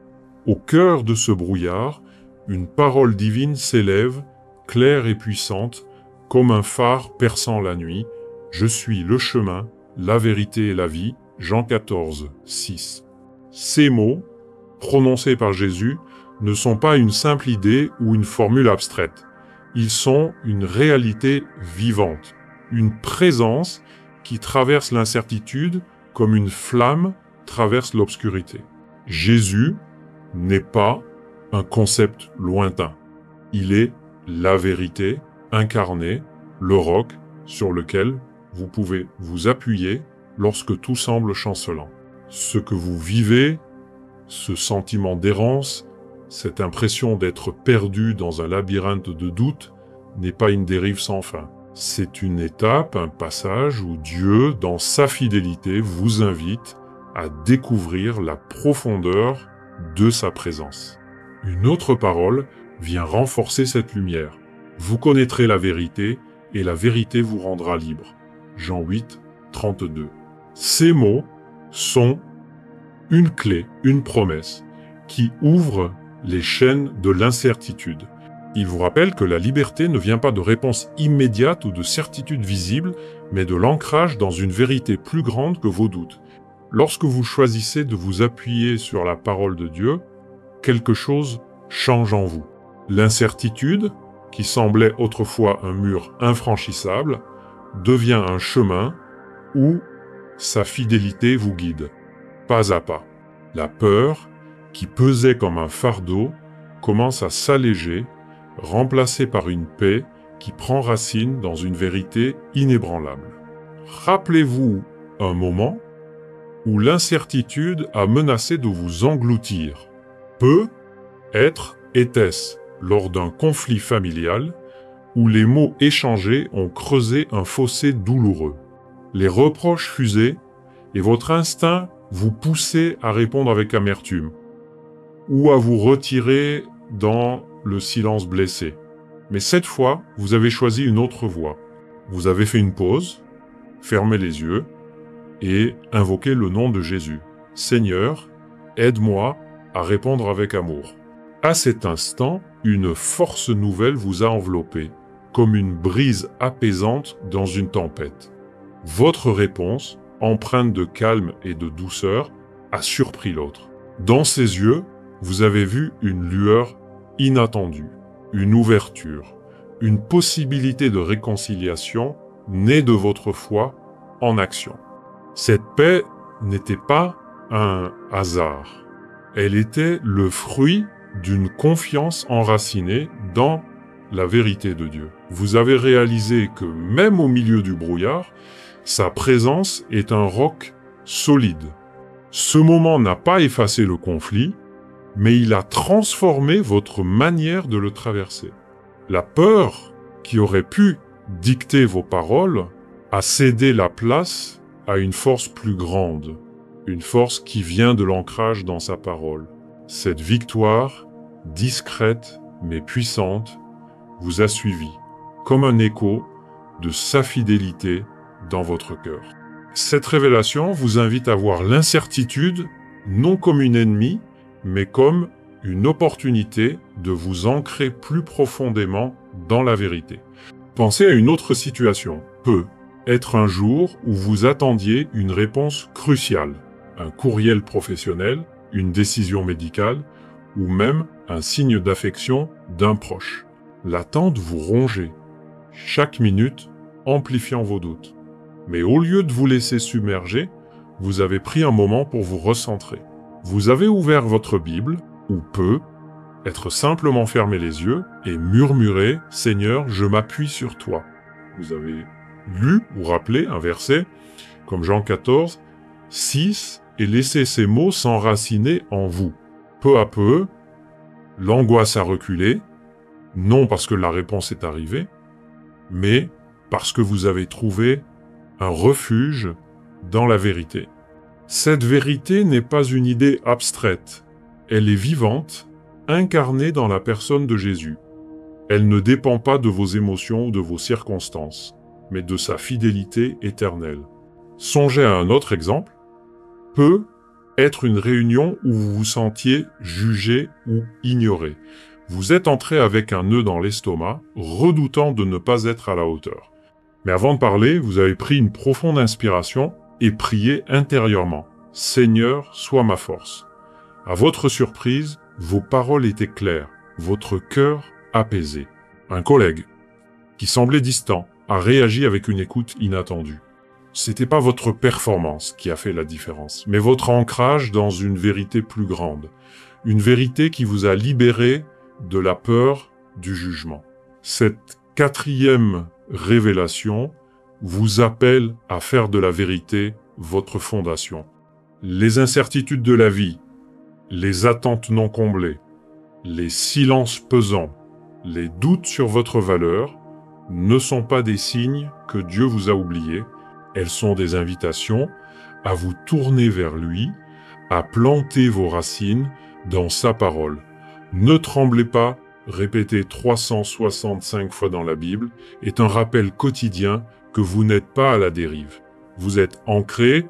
au cœur de ce brouillard, une parole divine s'élève, claire et puissante, comme un phare perçant la nuit. Je suis le chemin, la vérité et la vie. Jean 14, 6. Ces mots, prononcés par Jésus, ne sont pas une simple idée ou une formule abstraite. Ils sont une réalité vivante, une présence qui traverse l'incertitude comme une flamme traverse l'obscurité. Jésus n'est pas un concept lointain. Il est la vérité incarnée, le roc sur lequel vous pouvez vous appuyer lorsque tout semble chancelant. Ce que vous vivez, ce sentiment d'errance, cette impression d'être perdu dans un labyrinthe de doutes, n'est pas une dérive sans fin. C'est une étape, un passage où Dieu, dans sa fidélité, vous invite à découvrir la profondeur de sa présence. Une autre parole vient renforcer cette lumière. Vous connaîtrez la vérité et la vérité vous rendra libre. Jean 8, 32. Ces mots sont une clé, une promesse qui ouvre les chaînes de l'incertitude. Il vous rappelle que la liberté ne vient pas de réponses immédiates ou de certitudes visibles, mais de l'ancrage dans une vérité plus grande que vos doutes. Lorsque vous choisissez de vous appuyer sur la parole de Dieu, quelque chose change en vous. L'incertitude, qui semblait autrefois un mur infranchissable, devient un chemin où sa fidélité vous guide, pas à pas. La peur, qui pesait comme un fardeau, commence à s'alléger, remplacée par une paix qui prend racine dans une vérité inébranlable. Rappelez-vous un moment où l'incertitude a menacé de vous engloutir. Peut-être était-ce lors d'un conflit familial où les mots échangés ont creusé un fossé douloureux. Les reproches fusaient et votre instinct vous poussait à répondre avec amertume ou à vous retirer dans le silence blessé. Mais cette fois, vous avez choisi une autre voie. Vous avez fait une pause, fermé les yeux et invoqué le nom de Jésus. « Seigneur, aide-moi à répondre avec amour. » À cet instant, une force nouvelle vous a enveloppé, comme une brise apaisante dans une tempête. Votre réponse, empreinte de calme et de douceur, a surpris l'autre. Dans ses yeux, vous avez vu une lueur inattendue, une ouverture, une possibilité de réconciliation née de votre foi en action. Cette paix n'était pas un hasard. Elle était le fruit d'une confiance enracinée dans la vérité de Dieu. Vous avez réalisé que même au milieu du brouillard, sa présence est un roc solide. Ce moment n'a pas effacé le conflit, mais il a transformé votre manière de le traverser. La peur qui aurait pu dicter vos paroles a cédé la place à une force plus grande, une force qui vient de l'ancrage dans sa parole. Cette victoire, discrète mais puissante, vous a suivi, comme un écho de sa fidélité dans votre cœur. Cette révélation vous invite à voir l'incertitude non comme une ennemie, mais comme une opportunité de vous ancrer plus profondément dans la vérité. Pensez à une autre situation. Peut être un jour où vous attendiez une réponse cruciale, un courriel professionnel, une décision médicale, ou même un signe d'affection d'un proche. L'attente vous rongeait, chaque minute amplifiant vos doutes. Mais au lieu de vous laisser submerger, vous avez pris un moment pour vous recentrer. Vous avez ouvert votre Bible, ou être simplement fermé les yeux et murmurer « Seigneur, je m'appuie sur toi ». Vous avez lu ou rappelé un verset comme Jean 14, 6 et laissé ces mots s'enraciner en vous. Peu à peu, l'angoisse a reculé, non parce que la réponse est arrivée, mais parce que vous avez trouvé un refuge dans la vérité. Cette vérité n'est pas une idée abstraite, elle est vivante, incarnée dans la personne de Jésus. Elle ne dépend pas de vos émotions ou de vos circonstances, mais de sa fidélité éternelle. Songez à un autre exemple. Peut être une réunion où vous vous sentiez jugé ou ignoré. Vous êtes entré avec un nœud dans l'estomac, redoutant de ne pas être à la hauteur. Mais avant de parler, vous avez pris une profonde inspiration et prié intérieurement. « Seigneur, sois ma force ». À votre surprise, vos paroles étaient claires, votre cœur apaisé. Un collègue, qui semblait distant, a réagi avec une écoute inattendue. C'était pas votre performance qui a fait la différence, mais votre ancrage dans une vérité plus grande. Une vérité qui vous a libéré de la peur du jugement. Cette quatrième révélation vous appelle à faire de la vérité votre fondation. Les incertitudes de la vie, les attentes non comblées, les silences pesants, les doutes sur votre valeur ne sont pas des signes que Dieu vous a oubliés, elles sont des invitations à vous tourner vers lui, à planter vos racines dans sa parole. Ne tremblez pas, répété 365 fois dans la Bible, est un rappel quotidien que vous n'êtes pas à la dérive. Vous êtes ancré,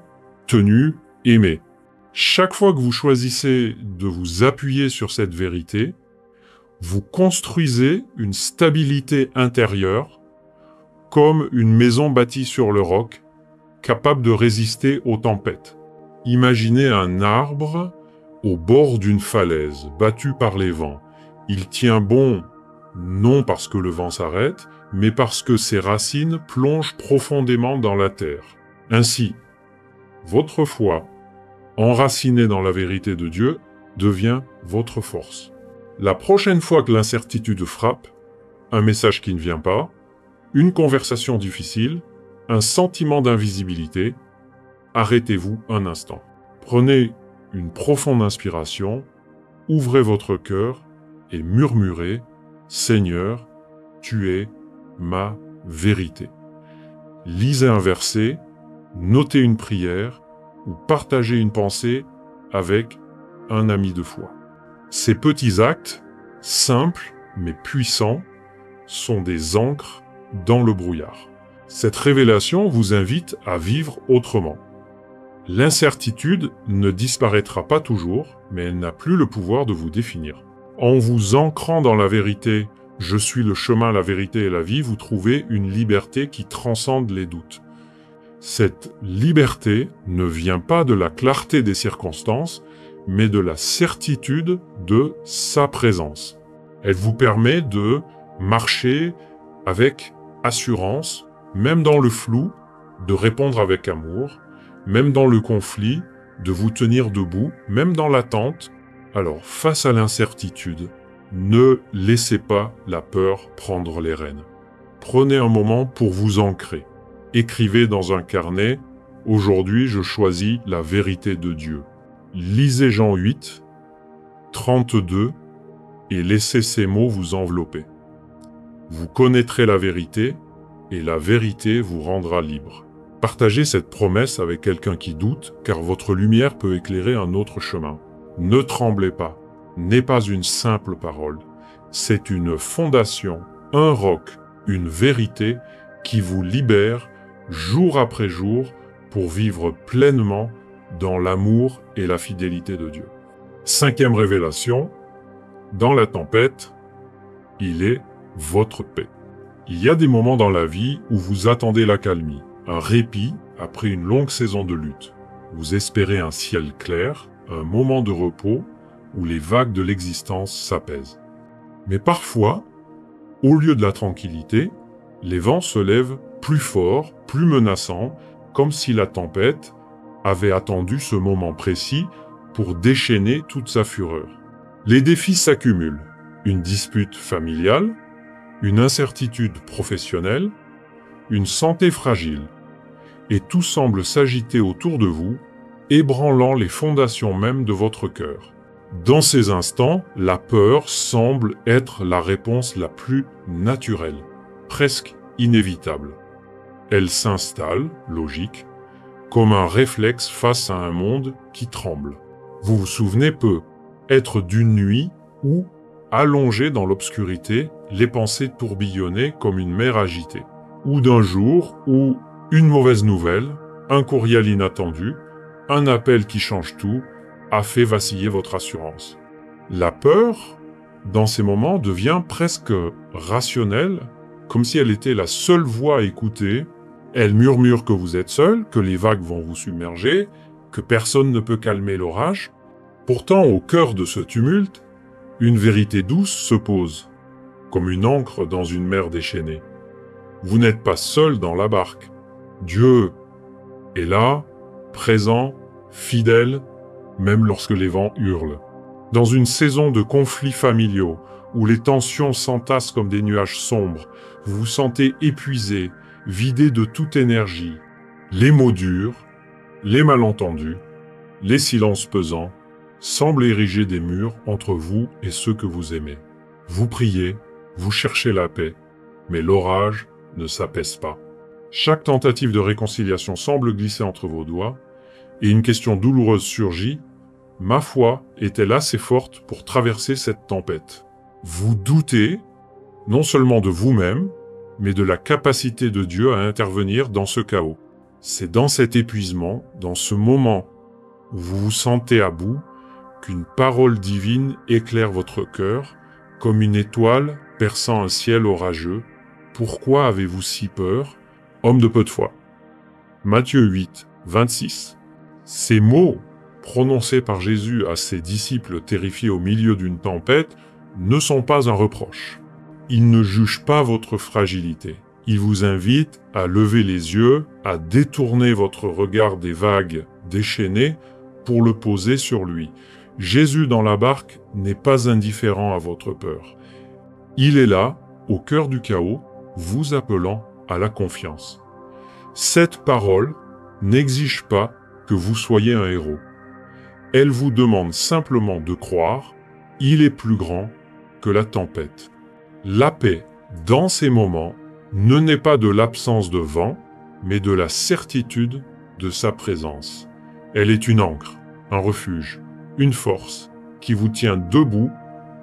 tenu, aimé. Chaque fois que vous choisissez de vous appuyer sur cette vérité, vous construisez une stabilité intérieure comme une maison bâtie sur le roc, capable de résister aux tempêtes. Imaginez un arbre au bord d'une falaise, battu par les vents. Il tient bon, non parce que le vent s'arrête, mais parce que ses racines plongent profondément dans la terre. Ainsi, votre foi, enracinée dans la vérité de Dieu, devient votre force. La prochaine fois que l'incertitude frappe, un message qui ne vient pas, une conversation difficile, un sentiment d'invisibilité, arrêtez-vous un instant. Prenez une profonde inspiration, ouvrez votre cœur et murmurez « Seigneur, tu es ma vérité ». Lisez un verset, notez une prière ou partagez une pensée avec un ami de foi. Ces petits actes, simples mais puissants, sont des ancres dans le brouillard. Cette révélation vous invite à vivre autrement. L'incertitude ne disparaîtra pas toujours, mais elle n'a plus le pouvoir de vous définir. En vous ancrant dans la vérité, je suis le chemin, la vérité et la vie, vous trouvez une liberté qui transcende les doutes. Cette liberté ne vient pas de la clarté des circonstances, mais de la certitude de sa présence. Elle vous permet de marcher avec assurance, même dans le flou, de répondre avec amour, même dans le conflit, de vous tenir debout, même dans l'attente. Alors, face à l'incertitude, ne laissez pas la peur prendre les rênes. Prenez un moment pour vous ancrer. Écrivez dans un carnet « Aujourd'hui, je choisis la vérité de Dieu ». Lisez Jean 8, 32 et laissez ces mots vous envelopper. Vous connaîtrez la vérité et la vérité vous rendra libre. Partagez cette promesse avec quelqu'un qui doute, car votre lumière peut éclairer un autre chemin. Ne tremblez pas, n'est pas une simple parole. C'est une fondation, un roc, une vérité qui vous libère jour après jour pour vivre pleinement dans l'amour et la fidélité de Dieu. 5e révélation, dans la tempête, il est votre paix. Il y a des moments dans la vie où vous attendez l'accalmie, un répit après une longue saison de lutte. Vous espérez un ciel clair, un moment de repos où les vagues de l'existence s'apaisent. Mais parfois, au lieu de la tranquillité, les vents se lèvent plus forts, plus menaçants, comme si la tempête avait attendu ce moment précis pour déchaîner toute sa fureur. Les défis s'accumulent, une dispute familiale, une incertitude professionnelle, une santé fragile, et tout semble s'agiter autour de vous, ébranlant les fondations même de votre cœur. Dans ces instants, la peur semble être la réponse la plus naturelle, presque inévitable. Elle s'installe, logique, comme un réflexe face à un monde qui tremble. Vous vous souvenez peu, être d'une nuit où, allongé dans l'obscurité, les pensées tourbillonnaient comme une mer agitée. Ou d'un jour où une mauvaise nouvelle, un courriel inattendu, un appel qui change tout, a fait vaciller votre assurance. La peur, dans ces moments, devient presque rationnelle, comme si elle était la seule voix à écouter. Elle murmure que vous êtes seul, que les vagues vont vous submerger, que personne ne peut calmer l'orage. Pourtant, au cœur de ce tumulte, une vérité douce se pose, comme une ancre dans une mer déchaînée. Vous n'êtes pas seul dans la barque. Dieu est là, présent, fidèle, même lorsque les vents hurlent. Dans une saison de conflits familiaux, où les tensions s'entassent comme des nuages sombres, vous vous sentez épuisé, vidé de toute énergie. Les mots durs, les malentendus, les silences pesants, semblent ériger des murs entre vous et ceux que vous aimez. Vous priez, vous cherchez la paix, mais l'orage ne s'apaise pas. Chaque tentative de réconciliation semble glisser entre vos doigts, et une question douloureuse surgit. Ma foi est-elle assez forte pour traverser cette tempête? Vous doutez, non seulement de vous-même, mais de la capacité de Dieu à intervenir dans ce chaos. C'est dans cet épuisement, dans ce moment où vous vous sentez à bout, qu'une parole divine éclaire votre cœur, comme une étoile perçant un ciel orageux, pourquoi avez-vous si peur, homme de peu de foi ?» Matthieu 8, 26. Ces mots, prononcés par Jésus à ses disciples terrifiés au milieu d'une tempête, ne sont pas un reproche. Il ne juge pas votre fragilité. Il vous invite à lever les yeux, à détourner votre regard des vagues déchaînées pour le poser sur lui. Jésus dans la barque n'est pas indifférent à votre peur. Il est là, au cœur du chaos, vous appelant à la confiance. Cette parole n'exige pas que vous soyez un héros. Elle vous demande simplement de croire, il est plus grand que la tempête. La paix, dans ces moments, ne naît pas de l'absence de vent, mais de la certitude de sa présence. Elle est une ancre, un refuge, une force qui vous tient debout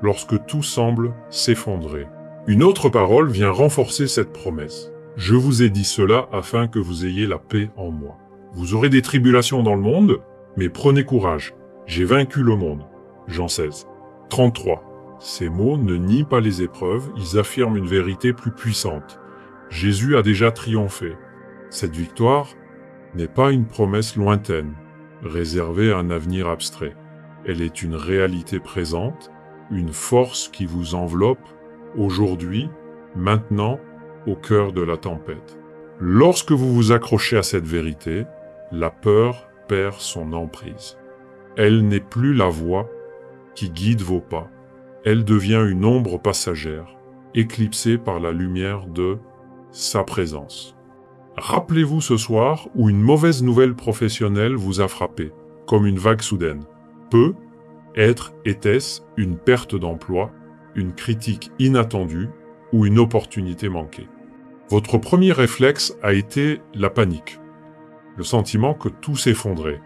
lorsque tout semble s'effondrer. Une autre parole vient renforcer cette promesse. Je vous ai dit cela afin que vous ayez la paix en moi. Vous aurez des tribulations dans le monde, mais prenez courage. J'ai vaincu le monde. Jean 16. 33. Ces mots ne nient pas les épreuves, ils affirment une vérité plus puissante. Jésus a déjà triomphé. Cette victoire n'est pas une promesse lointaine, réservée à un avenir abstrait. Elle est une réalité présente, une force qui vous enveloppe aujourd'hui, maintenant, au cœur de la tempête. Lorsque vous vous accrochez à cette vérité, la peur perd son emprise. Elle n'est plus la voie qui guide vos pas. Elle devient une ombre passagère, éclipsée par la lumière de sa présence. Rappelez-vous ce soir où une mauvaise nouvelle professionnelle vous a frappé, comme une vague soudaine. Était-ce une perte d'emploi, une critique inattendue ou une opportunité manquée? Votre premier réflexe a été la panique, le sentiment que tout s'effondrait.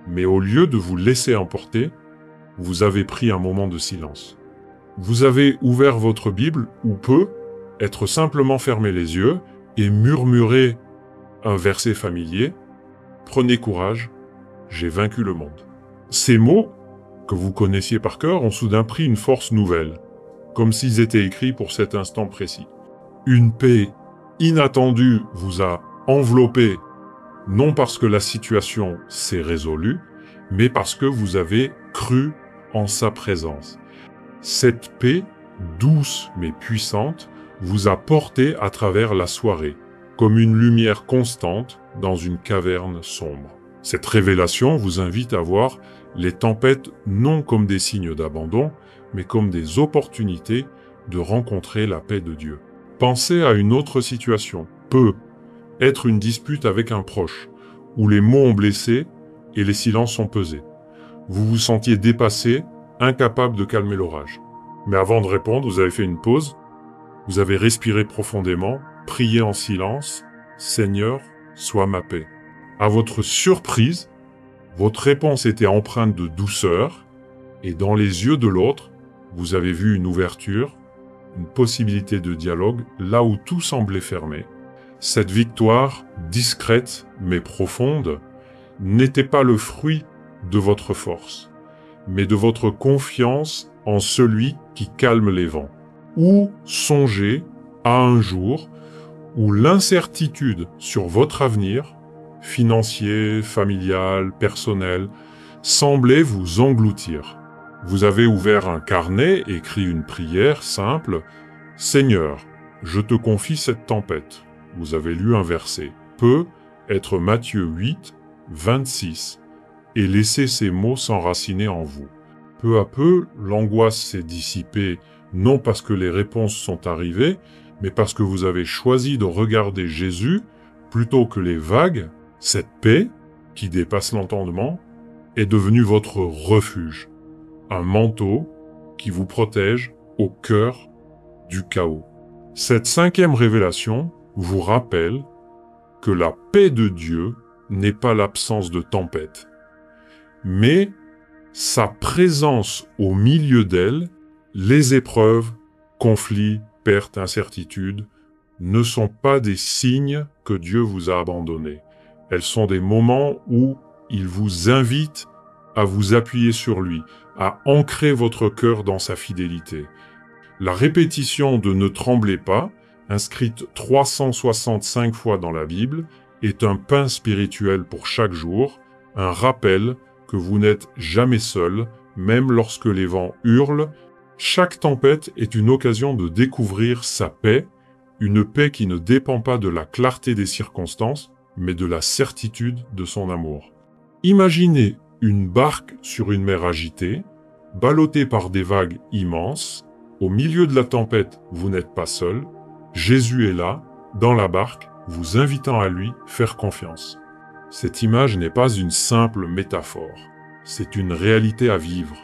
Mais au lieu de vous laisser emporter, vous avez pris un moment de silence. Vous avez ouvert votre Bible ou être simplement fermé les yeux et murmurer un verset familier. Prenez courage, j'ai vaincu le monde. Ces mots, que vous connaissiez par cœur, ont soudain pris une force nouvelle, comme s'ils étaient écrits pour cet instant précis. Une paix inattendue vous a enveloppé, non parce que la situation s'est résolue, mais parce que vous avez cru en sa présence. Cette paix, douce mais puissante, vous a porté à travers la soirée, comme une lumière constante dans une caverne sombre. Cette révélation vous invite à voir les tempêtes non comme des signes d'abandon, mais comme des opportunités de rencontrer la paix de Dieu. Pensez à une autre situation. Être une dispute avec un proche, où les mots ont blessé et les silences ont pesé. Vous vous sentiez dépassé, incapable de calmer l'orage. Mais avant de répondre, vous avez fait une pause, vous avez respiré profondément, prié en silence, « Seigneur, sois ma paix ». À votre surprise, votre réponse était empreinte de douceur, et dans les yeux de l'autre, vous avez vu une ouverture, une possibilité de dialogue, là où tout semblait fermé. Cette victoire, discrète mais profonde, n'était pas le fruit de votre force, mais de votre confiance en celui qui calme les vents. Ou songez à un jour où l'incertitude sur votre avenir, financier, familial, personnel, semblait vous engloutir. Vous avez ouvert un carnet, écrit une prière simple, « Seigneur, je te confie cette tempête ». Vous avez lu un verset, être Matthieu 8, 26, et laisser ces mots s'enraciner en vous. Peu à peu, l'angoisse s'est dissipée, non parce que les réponses sont arrivées, mais parce que vous avez choisi de regarder Jésus plutôt que les vagues. Cette paix, qui dépasse l'entendement, est devenue votre refuge, un manteau qui vous protège au cœur du chaos. Cette cinquième révélation vous rappelle que la paix de Dieu n'est pas l'absence de tempête, mais sa présence au milieu d'elle. Les épreuves, conflits, pertes, incertitudes ne sont pas des signes que Dieu vous a abandonné. Elles sont des moments où il vous invite à vous appuyer sur lui, à ancrer votre cœur dans sa fidélité. La répétition de « ne tremblez pas » inscrite 365 fois dans la Bible, est un pain spirituel pour chaque jour, un rappel que vous n'êtes jamais seul, même lorsque les vents hurlent. Chaque tempête est une occasion de découvrir sa paix, une paix qui ne dépend pas de la clarté des circonstances, mais de la certitude de son amour. Imaginez une barque sur une mer agitée, ballottée par des vagues immenses. Au milieu de la tempête, vous n'êtes pas seul. Jésus est là, dans la barque, vous invitant à lui faire confiance. Cette image n'est pas une simple métaphore, c'est une réalité à vivre.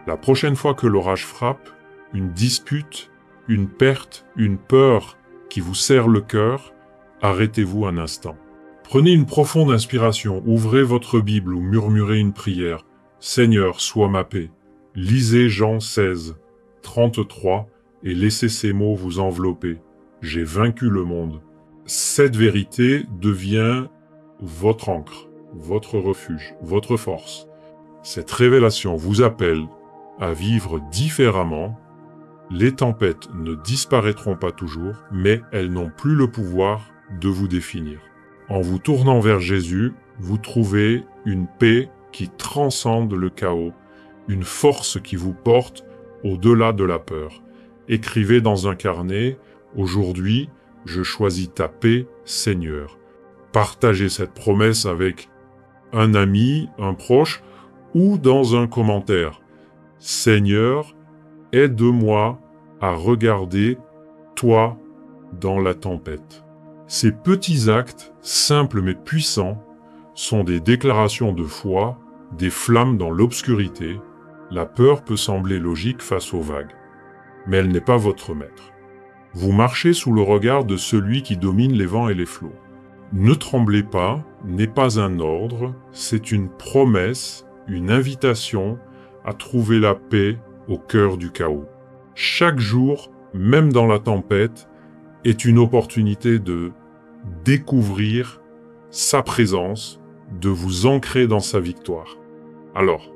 La prochaine fois que l'orage frappe, une dispute, une perte, une peur qui vous serre le cœur, arrêtez-vous un instant. Prenez une profonde inspiration, ouvrez votre Bible ou murmurez une prière. « Seigneur, sois ma paix ». Lisez Jean 16, 33 et laissez ces mots vous envelopper. « J'ai vaincu le monde ». Cette vérité devient votre ancre, votre refuge, votre force. Cette révélation vous appelle à vivre différemment. Les tempêtes ne disparaîtront pas toujours, mais elles n'ont plus le pouvoir de vous définir. En vous tournant vers Jésus, vous trouvez une paix qui transcende le chaos, une force qui vous porte au-delà de la peur. Écrivez dans un carnet « Aujourd'hui, je choisis ta paix, Seigneur ». Partagez cette promesse avec un ami, un proche ou dans un commentaire. « Seigneur, aide-moi à regarder toi dans la tempête ». Ces petits actes, simples mais puissants, sont des déclarations de foi, des flammes dans l'obscurité. La peur peut sembler logique face aux vagues, mais elle n'est pas votre maître. Vous marchez sous le regard de celui qui domine les vents et les flots. Ne tremblez pas n'est pas un ordre, c'est une promesse, une invitation à trouver la paix au cœur du chaos. Chaque jour, même dans la tempête, est une opportunité de découvrir sa présence, de vous ancrer dans sa victoire. Alors,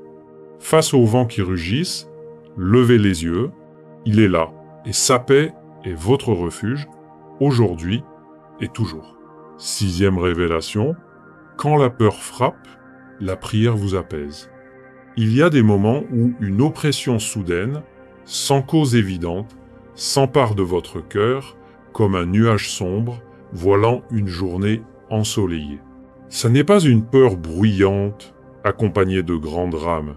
face aux vents qui rugissent, levez les yeux, il est là, et sa paix est votre refuge, aujourd'hui et toujours. 6e révélation, quand la peur frappe, la prière vous apaise. Il y a des moments où une oppression soudaine, sans cause évidente, s'empare de votre cœur comme un nuage sombre, voilant une journée ensoleillée. Ce n'est pas une peur bruyante, accompagnée de grands drames.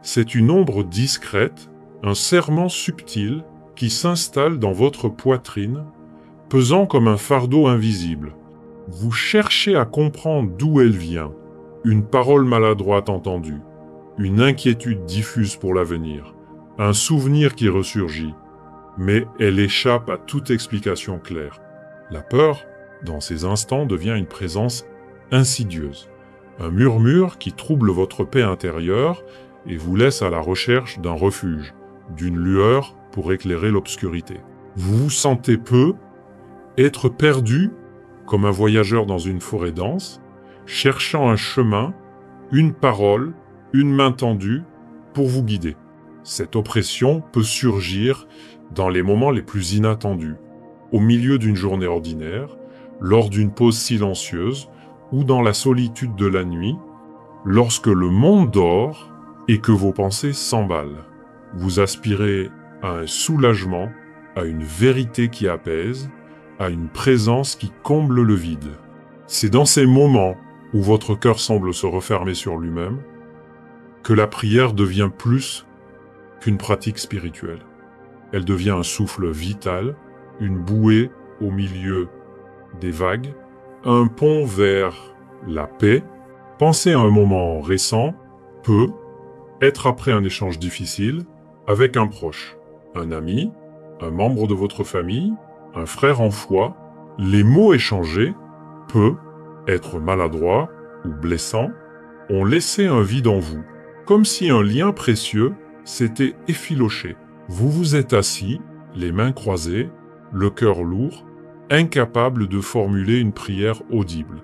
C'est une ombre discrète, un serrement subtil qui s'installe dans votre poitrine, pesant comme un fardeau invisible. Vous cherchez à comprendre d'où elle vient. Une parole maladroite entendue, une inquiétude diffuse pour l'avenir, un souvenir qui ressurgit, mais elle échappe à toute explication claire. La peur, dans ces instants, devient une présence insidieuse, un murmure qui trouble votre paix intérieure et vous laisse à la recherche d'un refuge, d'une lueur pour éclairer l'obscurité. Vous vous sentez peu, être perdu comme un voyageur dans une forêt dense, cherchant un chemin, une parole, une main tendue pour vous guider. Cette oppression peut surgir dans les moments les plus inattendus, au milieu d'une journée ordinaire, lors d'une pause silencieuse ou dans la solitude de la nuit, lorsque le monde dort et que vos pensées s'emballent. Vous aspirez à un soulagement, à une vérité qui apaise, à une présence qui comble le vide. C'est dans ces moments où votre cœur semble se refermer sur lui-même que la prière devient plus qu'une pratique spirituelle. Elle devient un souffle vital, une bouée au milieu des vagues, un pont vers la paix. Pensez à un moment récent, être après un échange difficile, avec un proche, un ami, un membre de votre famille, un frère en foi. Les mots échangés, être maladroits ou blessants, ont laissé un vide en vous, comme si un lien précieux s'était effiloché. Vous vous êtes assis, les mains croisées, le cœur lourd, incapable de formuler une prière audible.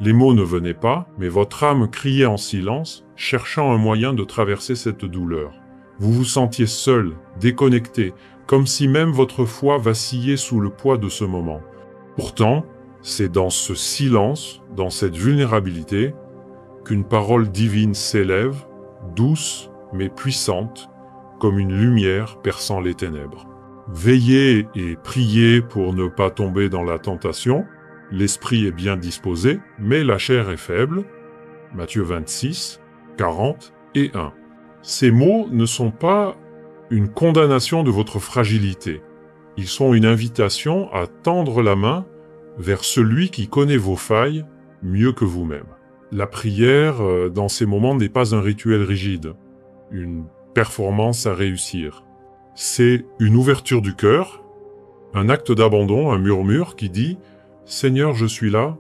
Les mots ne venaient pas, mais votre âme criait en silence, cherchant un moyen de traverser cette douleur. Vous vous sentiez seul, déconnecté, comme si même votre foi vacillait sous le poids de ce moment. Pourtant, c'est dans ce silence, dans cette vulnérabilité, qu'une parole divine s'élève, douce mais puissante, comme une lumière perçant les ténèbres. Veillez et priez pour ne pas tomber dans la tentation. L'esprit est bien disposé, mais la chair est faible. Matthieu 26, 40 et 1. Ces mots ne sont pas une condamnation de votre fragilité. Ils sont une invitation à tendre la main vers celui qui connaît vos failles mieux que vous-même. La prière, dans ces moments, n'est pas un rituel rigide, une performance à réussir. C'est une ouverture du cœur, un acte d'abandon, un murmure qui dit « Seigneur, je suis là,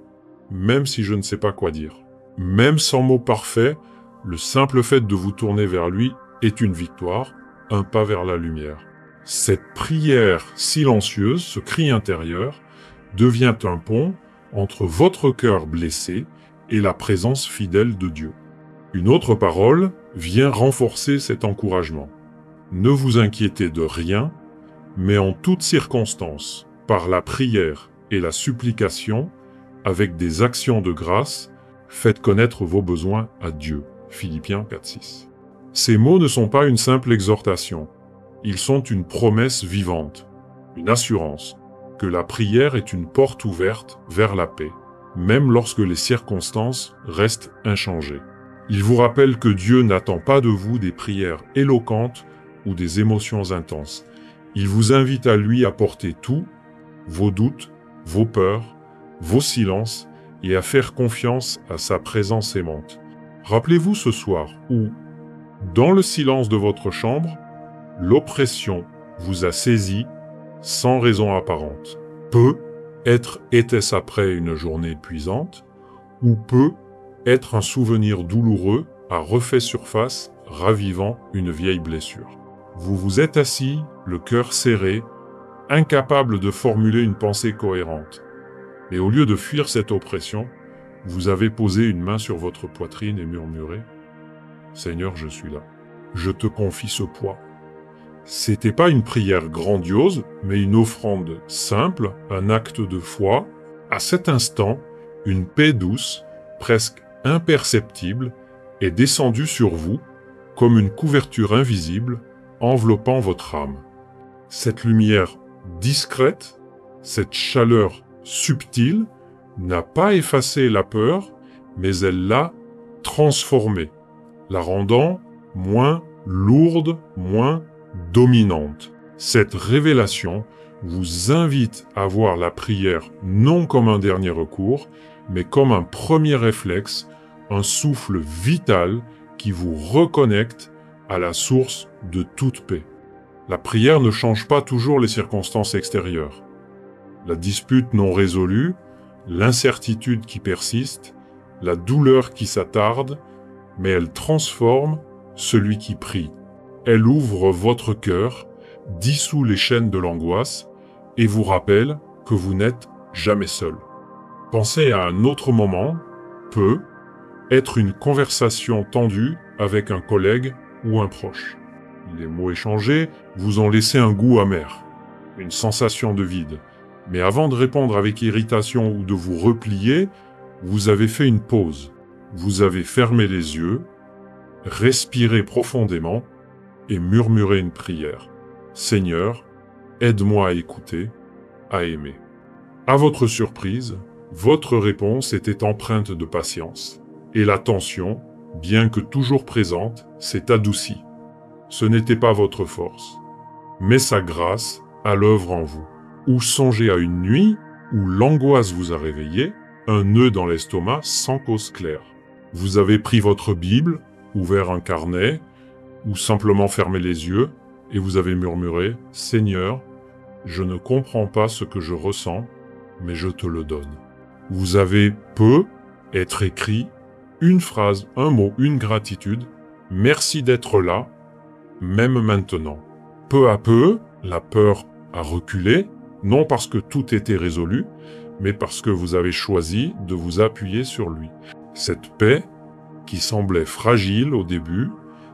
même si je ne sais pas quoi dire ». Même sans mots parfaits, le simple fait de vous tourner vers lui est une victoire, un pas vers la lumière. Cette prière silencieuse, ce cri intérieur, devient un pont entre votre cœur blessé et la présence fidèle de Dieu. Une autre parole vient renforcer cet encouragement. Ne vous inquiétez de rien, mais en toutes circonstances, par la prière et la supplication, avec des actions de grâce, faites connaître vos besoins à Dieu. Philippiens 4:6. Ces mots ne sont pas une simple exhortation. Ils sont une promesse vivante, une assurance que la prière est une porte ouverte vers la paix, même lorsque les circonstances restent inchangées. Il vous rappelle que Dieu n'attend pas de vous des prières éloquentes ou des émotions intenses. Il vous invite à lui à porter tout, vos doutes, vos peurs, vos silences, et à faire confiance à sa présence aimante. Rappelez-vous ce soir où, dans le silence de votre chambre, l'oppression vous a saisi sans raison apparente. Était-ce après une journée épuisante, ou peut être un souvenir douloureux a refait surface, ravivant une vieille blessure. Vous vous êtes assis, le cœur serré, incapable de formuler une pensée cohérente. Mais au lieu de fuir cette oppression, vous avez posé une main sur votre poitrine et murmuré « Seigneur, je suis là. Je te confie ce poids. » C'était pas une prière grandiose, mais une offrande simple, un acte de foi. À cet instant, une paix douce, presque imperceptible, est descendue sur vous, comme une couverture invisible, enveloppant votre âme. Cette lumière discrète, cette chaleur subtile, n'a pas effacé la peur, mais elle l'a transformée, la rendant moins lourde, moins dominante. Cette révélation vous invite à voir la prière non comme un dernier recours, mais comme un premier réflexe, un souffle vital qui vous reconnecte à la source de toute paix. La prière ne change pas toujours les circonstances extérieures. La dispute non résolue, l'incertitude qui persiste, la douleur qui s'attarde, mais elle transforme celui qui prie. Elle ouvre votre cœur, dissout les chaînes de l'angoisse et vous rappelle que vous n'êtes jamais seul. Pensez à un autre moment, peut être une conversation tendue avec un collègue ou un proche. Les mots échangés vous ont laissé un goût amer, une sensation de vide. Mais avant de répondre avec irritation ou de vous replier, vous avez fait une pause. Vous avez fermé les yeux, respiré profondément et murmuré une prière. Seigneur, aide-moi à écouter, à aimer. À votre surprise, votre réponse était empreinte de patience et la tension, bien que toujours présente, s'est adoucie. Ce n'était pas votre force, mais sa grâce à l'œuvre en vous. Ou songez à une nuit où l'angoisse vous a réveillé, un nœud dans l'estomac sans cause claire. Vous avez pris votre Bible, ouvert un carnet, ou simplement fermé les yeux, et vous avez murmuré « Seigneur, je ne comprends pas ce que je ressens, mais je te le donne. » Vous avez être écrit une phrase, un mot, une gratitude. Merci d'être là, même maintenant. Peu à peu, la peur a reculé, non parce que tout était résolu, mais parce que vous avez choisi de vous appuyer sur lui. Cette paix, qui semblait fragile au début,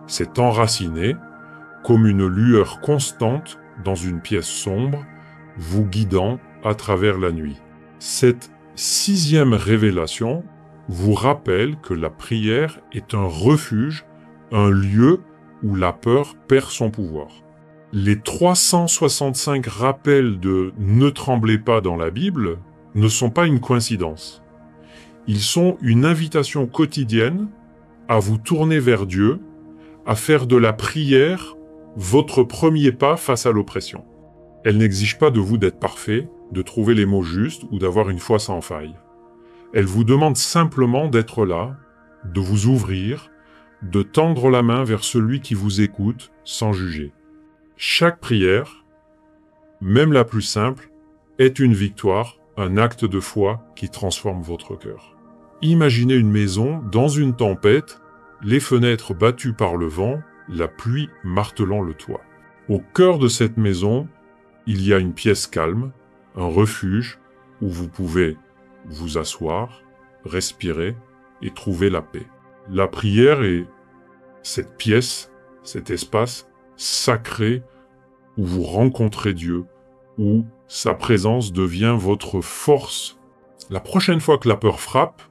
s'est enracinée comme une lueur constante dans une pièce sombre, vous guidant à travers la nuit. Cette 6e révélation vous rappelle que la prière est un refuge, un lieu où la peur perd son pouvoir. Les 365 rappels de « ne tremblez pas » dans la Bible ne sont pas une coïncidence. Ils sont une invitation quotidienne à vous tourner vers Dieu, à faire de la prière votre premier pas face à l'oppression. Elle n'exige pas de vous d'être parfait, de trouver les mots justes ou d'avoir une foi sans faille. Elle vous demande simplement d'être là, de vous ouvrir, de tendre la main vers celui qui vous écoute sans juger. Chaque prière, même la plus simple, est une victoire, un acte de foi qui transforme votre cœur. Imaginez une maison dans une tempête, les fenêtres battues par le vent, la pluie martelant le toit. Au cœur de cette maison, il y a une pièce calme, un refuge où vous pouvez vous asseoir, respirer et trouver la paix. La prière est cette pièce, cet espace sacré où vous rencontrez Dieu, où sa présence devient votre force. La prochaine fois que la peur frappe,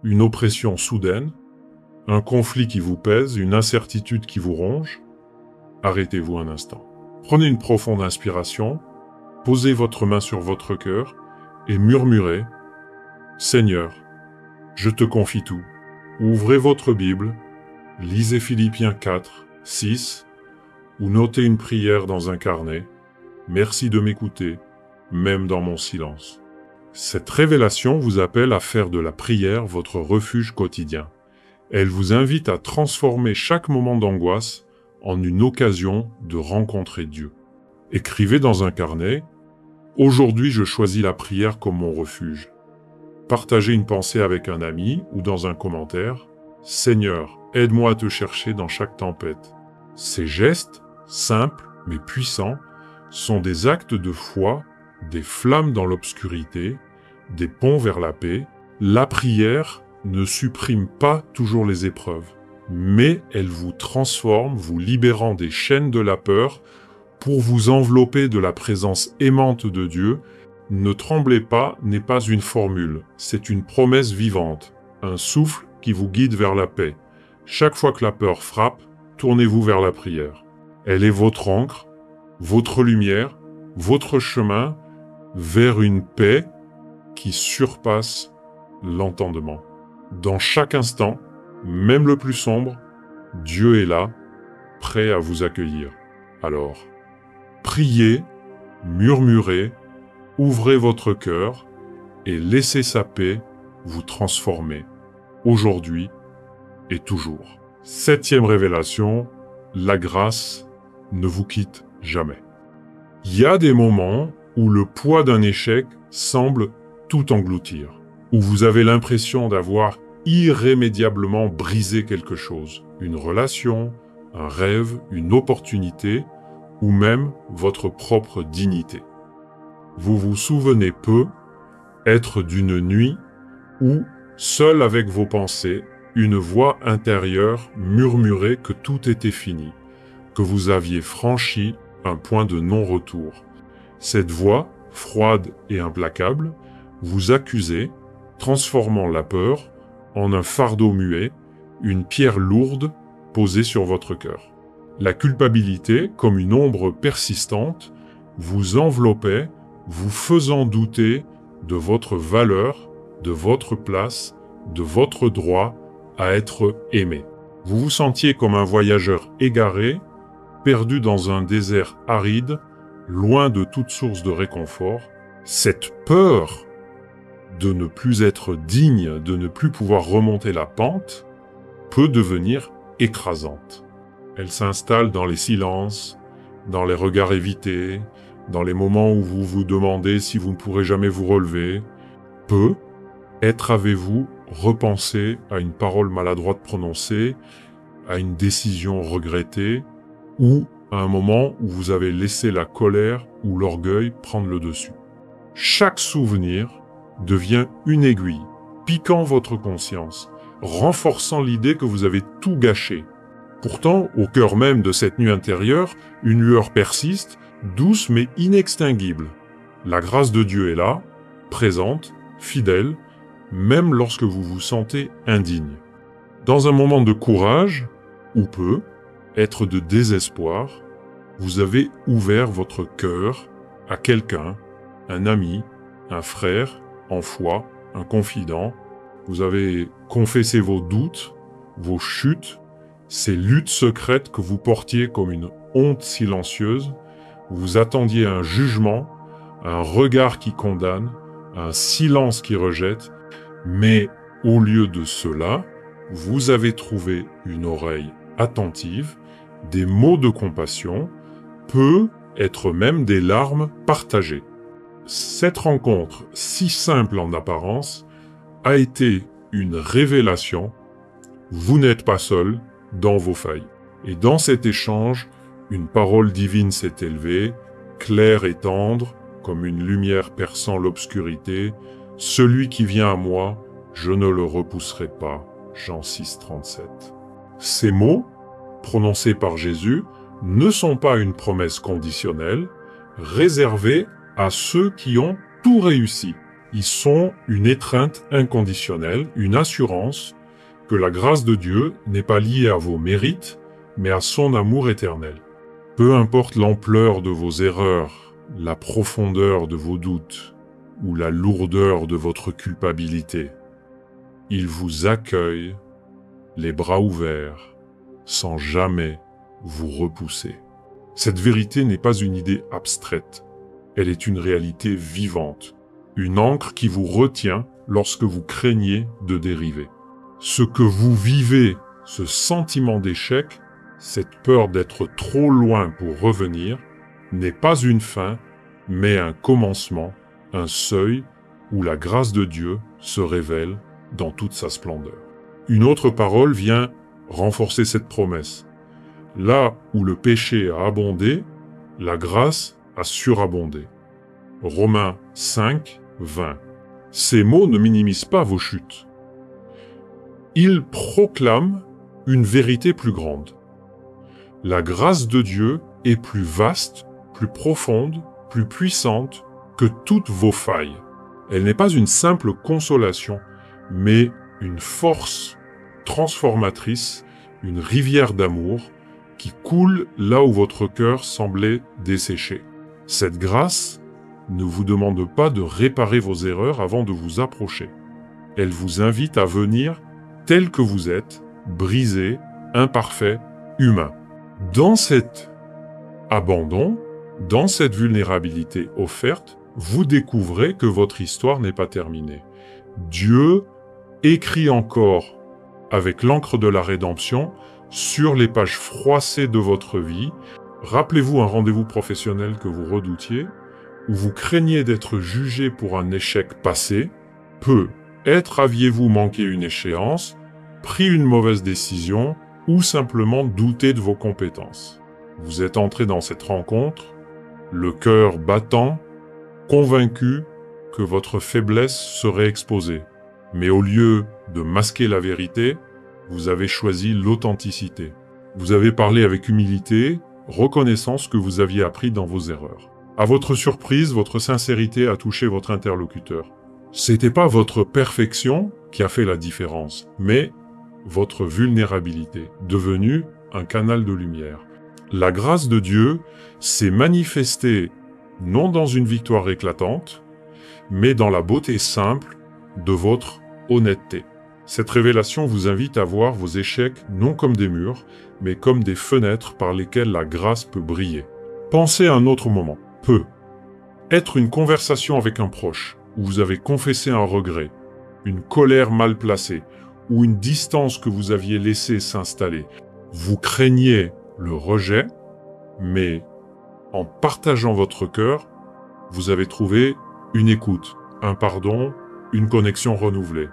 une oppression soudaine, un conflit qui vous pèse, une incertitude qui vous ronge, arrêtez-vous un instant. Prenez une profonde inspiration, posez votre main sur votre cœur et murmurez « Seigneur, je te confie tout. » Ouvrez votre Bible, lisez Philippiens 4, 6, ou notez une prière dans un carnet. Merci de m'écouter, même dans mon silence. Cette révélation vous appelle à faire de la prière votre refuge quotidien. Elle vous invite à transformer chaque moment d'angoisse en une occasion de rencontrer Dieu. Écrivez dans un carnet « Aujourd'hui, je choisis la prière comme mon refuge ». Partagez une pensée avec un ami ou dans un commentaire « Seigneur, aide-moi à te chercher dans chaque tempête ». Ces gestes, simples mais puissants, sont des actes de foi, des flammes dans l'obscurité, des ponts vers la paix. La prière ne supprime pas toujours les épreuves, mais elle vous transforme, vous libérant des chaînes de la peur pour vous envelopper de la présence aimante de Dieu. Ne tremblez pas n'est pas une formule, c'est une promesse vivante, un souffle qui vous guide vers la paix. Chaque fois que la peur frappe, tournez-vous vers la prière. Elle est votre ancre, votre lumière, votre chemin vers une paix qui surpasse l'entendement. Dans chaque instant, même le plus sombre, Dieu est là, prêt à vous accueillir. Alors, priez, murmurez, ouvrez votre cœur et laissez sa paix vous transformer, aujourd'hui et toujours. 7e révélation, la grâce ne vous quitte jamais. Il y a des moments où le poids d'un échec semble tout engloutir, où vous avez l'impression d'avoir irrémédiablement brisé quelque chose, une relation, un rêve, une opportunité, ou même votre propre dignité. Vous vous souvenez peu être d'une nuit où, seul avec vos pensées, une voix intérieure murmurait que tout était fini, que vous aviez franchi un point de non-retour. Cette voix, froide et implacable, vous accusait, transformant la peur en un fardeau muet, une pierre lourde posée sur votre cœur. La culpabilité, comme une ombre persistante, vous enveloppait, vous faisant douter de votre valeur, de votre place, de votre droit à être aimé. Vous vous sentiez comme un voyageur égaré, perdu dans un désert aride, loin de toute source de réconfort. Cette peur de ne plus être digne, de ne plus pouvoir remonter la pente, peut devenir écrasante. Elle s'installe dans les silences, dans les regards évités, dans les moments où vous vous demandez si vous ne pourrez jamais vous relever. Peut être avez-vous repensé à une parole maladroite prononcée, à une décision regrettée, ou à un moment où vous avez laissé la colère ou l'orgueil prendre le dessus. Chaque souvenir devient une aiguille, piquant votre conscience, renforçant l'idée que vous avez tout gâché. Pourtant, au cœur même de cette nuit intérieure, une lueur persiste, douce mais inextinguible. La grâce de Dieu est là, présente, fidèle, même lorsque vous vous sentez indigne. Dans un moment de courage, ou peu, être de désespoir, vous avez ouvert votre cœur à quelqu'un, un ami, un frère, en foi, un confident. Vous avez confessé vos doutes, vos chutes, ces luttes secrètes que vous portiez comme une honte silencieuse. Vous attendiez un jugement, un regard qui condamne, un silence qui rejette, mais au lieu de cela, vous avez trouvé une oreille attentive, des mots de compassion, peut être même des larmes partagées. Cette rencontre, si simple en apparence, a été une révélation. Vous n'êtes pas seul dans vos failles. Et dans cet échange, une parole divine s'est élevée, claire et tendre, comme une lumière perçant l'obscurité. Celui qui vient à moi, je ne le repousserai pas. Jean 6, 37. Ces mots, prononcés par Jésus, ne sont pas une promesse conditionnelle, réservée à ceux qui ont tout réussi. Ils sont une étreinte inconditionnelle, une assurance que la grâce de Dieu n'est pas liée à vos mérites, mais à son amour éternel. Peu importe l'ampleur de vos erreurs, la profondeur de vos doutes ou la lourdeur de votre culpabilité, il vous accueille, les bras ouverts, sans jamais vous repousser. Cette vérité n'est pas une idée abstraite, elle est une réalité vivante, une ancre qui vous retient lorsque vous craignez de dériver. Ce que vous vivez, ce sentiment d'échec, cette peur d'être trop loin pour revenir, n'est pas une fin, mais un commencement, un seuil où la grâce de Dieu se révèle dans toute sa splendeur. Une autre parole vient renforcer cette promesse. Là où le péché a abondé, la grâce a surabondé. Romains 5, 20. Ces mots ne minimisent pas vos chutes. Ils proclament une vérité plus grande. La grâce de Dieu est plus vaste, plus profonde, plus puissante que toutes vos failles. Elle n'est pas une simple consolation, mais une force transformatrice, une rivière d'amour qui coule là où votre cœur semblait desséché. Cette grâce ne vous demande pas de réparer vos erreurs avant de vous approcher. Elle vous invite à venir tel que vous êtes, brisé, imparfait, humain. Dans cet abandon, dans cette vulnérabilité offerte, vous découvrez que votre histoire n'est pas terminée. Dieu écrit encore, avec l'encre de la rédemption, sur les pages froissées de votre vie. Rappelez-vous un rendez-vous professionnel que vous redoutiez, où vous craignez d'être jugé pour un échec passé. Peut-être aviez-vous manqué une échéance, pris une mauvaise décision, ou simplement douté de vos compétences. Vous êtes entré dans cette rencontre, le cœur battant, convaincu que votre faiblesse serait exposée. Mais au lieu de masquer la vérité, vous avez choisi l'authenticité. Vous avez parlé avec humilité, reconnaissance que vous aviez appris dans vos erreurs. À votre surprise, votre sincérité a touché votre interlocuteur. C'était pas votre perfection qui a fait la différence, mais votre vulnérabilité, devenue un canal de lumière. La grâce de Dieu s'est manifestée non dans une victoire éclatante, mais dans la beauté simple de votre honnêteté. Cette révélation vous invite à voir vos échecs non comme des murs, mais comme des fenêtres par lesquelles la grâce peut briller. Pensez à un autre moment. Peut être une conversation avec un proche, où vous avez confessé un regret, une colère mal placée, ou une distance que vous aviez laissée s'installer. Vous craignez le rejet, mais en partageant votre cœur, vous avez trouvé une écoute, un pardon, une connexion renouvelée.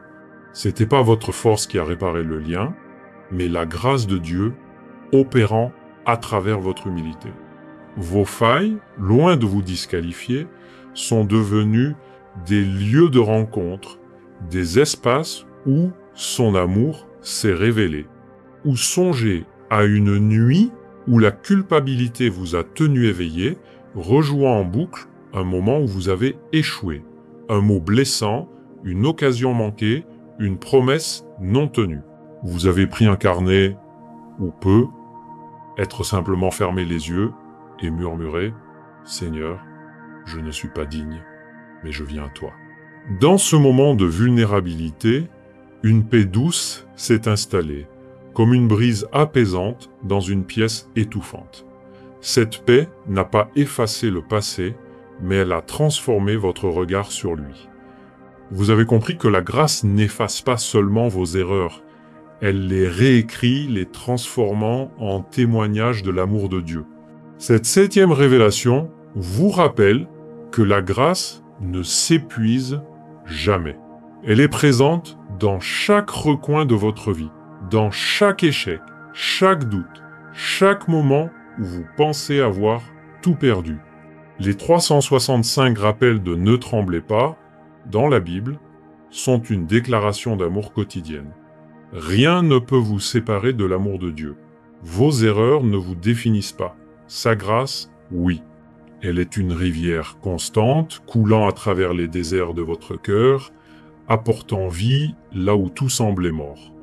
C'était pas votre force qui a réparé le lien, mais la grâce de Dieu opérant à travers votre humilité. Vos failles, loin de vous disqualifier, sont devenues des lieux de rencontre, des espaces où son amour s'est révélé. Ou songez à une nuit où la culpabilité vous a tenu éveillé, rejouant en boucle un moment où vous avez échoué. Un mot blessant, une occasion manquée, une promesse non tenue. Vous avez pris un carnet, ou peu, être simplement fermé les yeux et murmurer « Seigneur, je ne suis pas digne, mais je viens à toi ». Dans ce moment de vulnérabilité, une paix douce s'est installée, comme une brise apaisante dans une pièce étouffante. Cette paix n'a pas effacé le passé, mais elle a transformé votre regard sur lui. Vous avez compris que la grâce n'efface pas seulement vos erreurs, elle les réécrit, les transformant en témoignage de l'amour de Dieu. Cette 7e révélation vous rappelle que la grâce ne s'épuise jamais. Elle est présente dans chaque recoin de votre vie, dans chaque échec, chaque doute, chaque moment où vous pensez avoir tout perdu. Les 365 rappels de « Ne tremblez pas » dans la Bible sont une déclaration d'amour quotidienne. Rien ne peut vous séparer de l'amour de Dieu. Vos erreurs ne vous définissent pas. Sa grâce, oui. Elle est une rivière constante, coulant à travers les déserts de votre cœur, apportant vie là où tout semblait mort.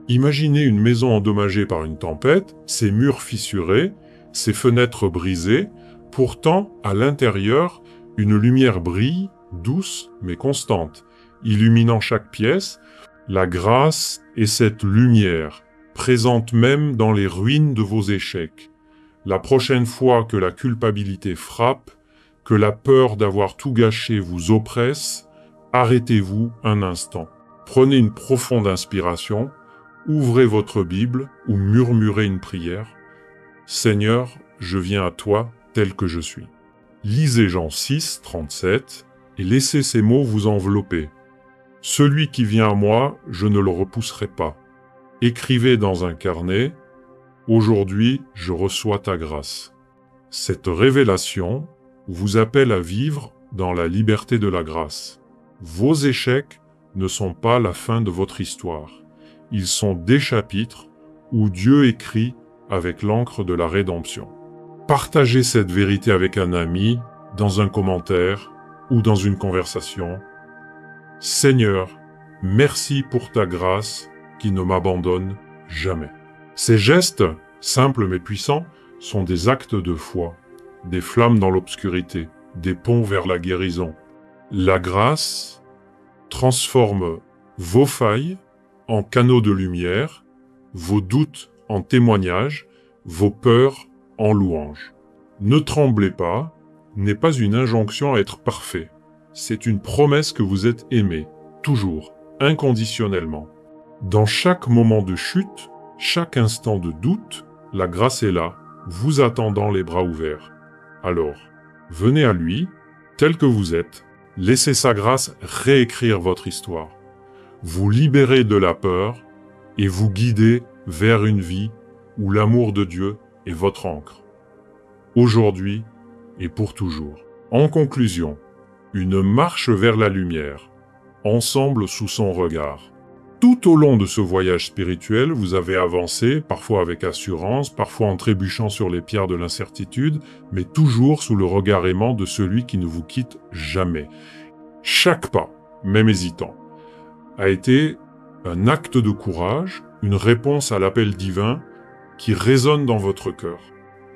Imaginez une maison endommagée par une tempête, ses murs fissurés, ses fenêtres brisées. Pourtant, à l'intérieur, une lumière brille, douce mais constante, illuminant chaque pièce. La grâce est cette lumière, présente même dans les ruines de vos échecs. La prochaine fois que la culpabilité frappe, que la peur d'avoir tout gâché vous oppresse, arrêtez-vous un instant. Prenez une profonde inspiration, ouvrez votre Bible ou murmurez une prière. « Seigneur, je viens à toi tel que je suis. » Lisez Jean 6, 37 et laissez ces mots vous envelopper. « Celui qui vient à moi, je ne le repousserai pas. » Écrivez dans un carnet « Aujourd'hui, je reçois ta grâce. » Cette révélation vous appelle à vivre dans la liberté de la grâce. Vos échecs ne sont pas la fin de votre histoire. Ils sont des chapitres où Dieu écrit avec l'encre de la rédemption. Partagez cette vérité avec un ami, dans un commentaire ou dans une conversation. Seigneur, merci pour ta grâce qui ne m'abandonne jamais. Ces gestes, simples mais puissants, sont des actes de foi, des flammes dans l'obscurité, des ponts vers la guérison. La grâce transforme vos failles en canaux de lumière, vos doutes en témoignages, vos peurs en louanges. Ne tremblez pas n'est pas une injonction à être parfait. C'est une promesse que vous êtes aimé, toujours, inconditionnellement. Dans chaque moment de chute, chaque instant de doute, la grâce est là, vous attendant les bras ouverts. Alors, venez à lui, tel que vous êtes, laissez sa grâce réécrire votre histoire. Vous libérer de la peur et vous guider vers une vie où l'amour de Dieu est votre encre. Aujourd'hui et pour toujours. En conclusion, une marche vers la lumière, ensemble sous son regard. Tout au long de ce voyage spirituel, vous avez avancé, parfois avec assurance, parfois en trébuchant sur les pierres de l'incertitude, mais toujours sous le regard aimant de celui qui ne vous quitte jamais. Chaque pas, même hésitant, a été un acte de courage, une réponse à l'appel divin qui résonne dans votre cœur.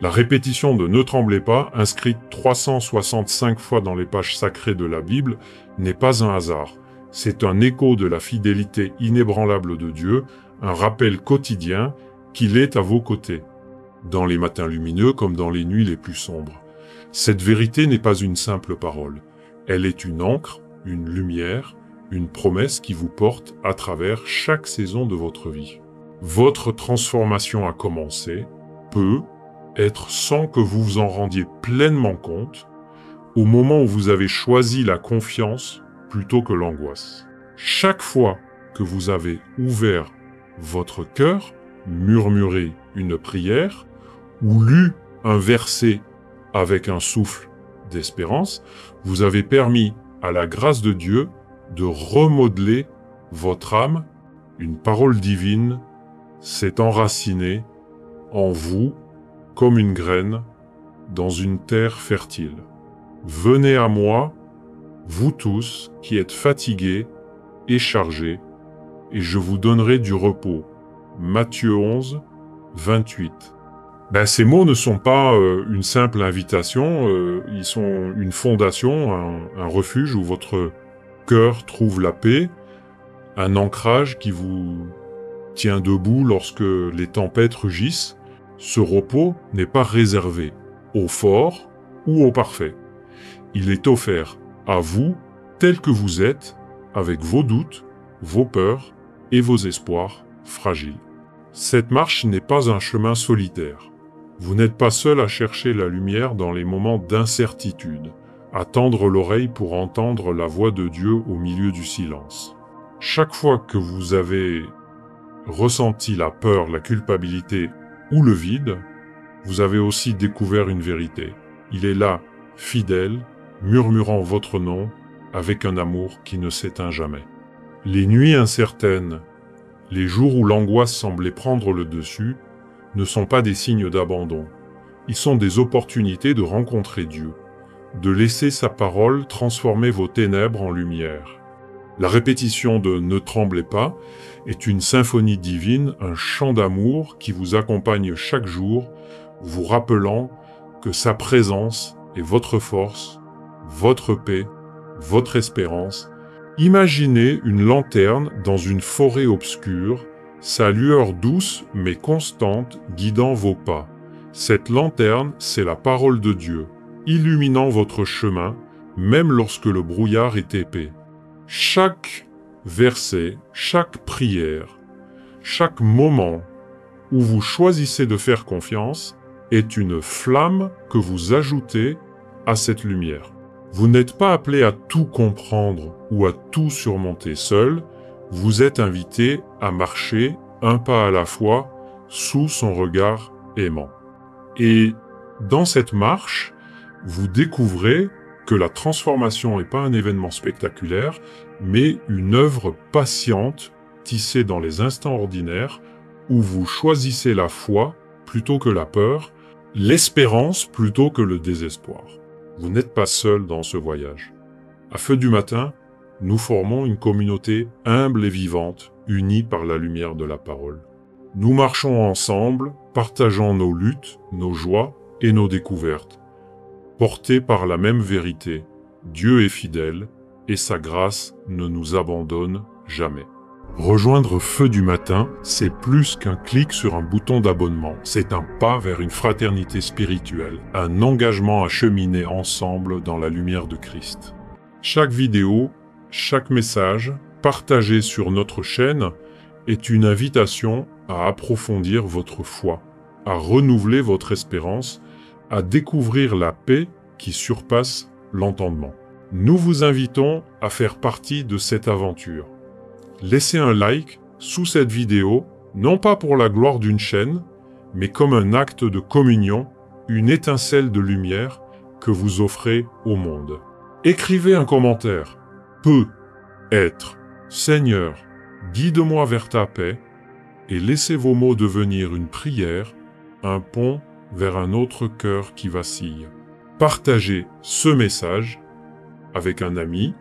La répétition de « Ne tremblez pas », inscrite 365 fois dans les pages sacrées de la Bible, n'est pas un hasard. C'est un écho de la fidélité inébranlable de Dieu, un rappel quotidien qu'il est à vos côtés, dans les matins lumineux comme dans les nuits les plus sombres. Cette vérité n'est pas une simple parole. Elle est une encre, une lumière, une promesse qui vous porte à travers chaque saison de votre vie. Votre transformation a commencé, peut être sans que vous vous en rendiez pleinement compte, au moment où vous avez choisi la confiance plutôt que l'angoisse. Chaque fois que vous avez ouvert votre cœur, murmuré une prière, ou lu un verset avec un souffle d'espérance, vous avez permis à la grâce de Dieu de remodeler votre âme. Une parole divine s'est enracinée en vous comme une graine dans une terre fertile. Venez à moi, vous tous qui êtes fatigués et chargés, et je vous donnerai du repos. Matthieu 11, 28. Ces mots ne sont pas une simple invitation, ils sont une fondation, un refuge où votre cœur trouve la paix, un ancrage qui vous tient debout lorsque les tempêtes rugissent. Ce repos n'est pas réservé aux forts ou aux parfaits. Il est offert à vous tel que vous êtes, avec vos doutes, vos peurs et vos espoirs fragiles. Cette marche n'est pas un chemin solitaire. Vous n'êtes pas seul à chercher la lumière dans les moments d'incertitude, à tendre l'oreille pour entendre la voix de Dieu au milieu du silence. Chaque fois que vous avez ressenti la peur, la culpabilité ou le vide, vous avez aussi découvert une vérité. Il est là, fidèle, murmurant votre nom, avec un amour qui ne s'éteint jamais. Les nuits incertaines, les jours où l'angoisse semblait prendre le dessus, ne sont pas des signes d'abandon. Ils sont des opportunités de rencontrer Dieu, de laisser sa parole transformer vos ténèbres en lumière. La répétition de « Ne tremblez pas » est une symphonie divine, un chant d'amour qui vous accompagne chaque jour, vous rappelant que sa présence est votre force, votre paix, votre espérance. Imaginez une lanterne dans une forêt obscure, sa lueur douce mais constante guidant vos pas. Cette lanterne, c'est la parole de Dieu, illuminant votre chemin, même lorsque le brouillard est épais. Chaque verset, chaque prière, chaque moment où vous choisissez de faire confiance est une flamme que vous ajoutez à cette lumière. Vous n'êtes pas appelé à tout comprendre ou à tout surmonter seul, vous êtes invité à marcher un pas à la fois sous son regard aimant. Et dans cette marche, vous découvrez que la transformation n'est pas un événement spectaculaire, mais une œuvre patiente tissée dans les instants ordinaires où vous choisissez la foi plutôt que la peur, l'espérance plutôt que le désespoir. Vous n'êtes pas seul dans ce voyage. À Feu du matin, nous formons une communauté humble et vivante, unie par la lumière de la parole. Nous marchons ensemble, partageant nos luttes, nos joies et nos découvertes. Portés par la même vérité, Dieu est fidèle et sa grâce ne nous abandonne jamais. Rejoindre Feu du matin, c'est plus qu'un clic sur un bouton d'abonnement. C'est un pas vers une fraternité spirituelle, un engagement à cheminer ensemble dans la lumière de Christ. Chaque vidéo, chaque message partagé sur notre chaîne est une invitation à approfondir votre foi, à renouveler votre espérance, à découvrir la paix qui surpasse l'entendement. Nous vous invitons à faire partie de cette aventure. Laissez un like sous cette vidéo, non pas pour la gloire d'une chaîne, mais comme un acte de communion, une étincelle de lumière que vous offrez au monde. Écrivez un commentaire. Peut être Seigneur, guide-moi vers ta paix, et laissez vos mots devenir une prière, un pont vers un autre cœur qui vacille. Partagez ce message avec un ami,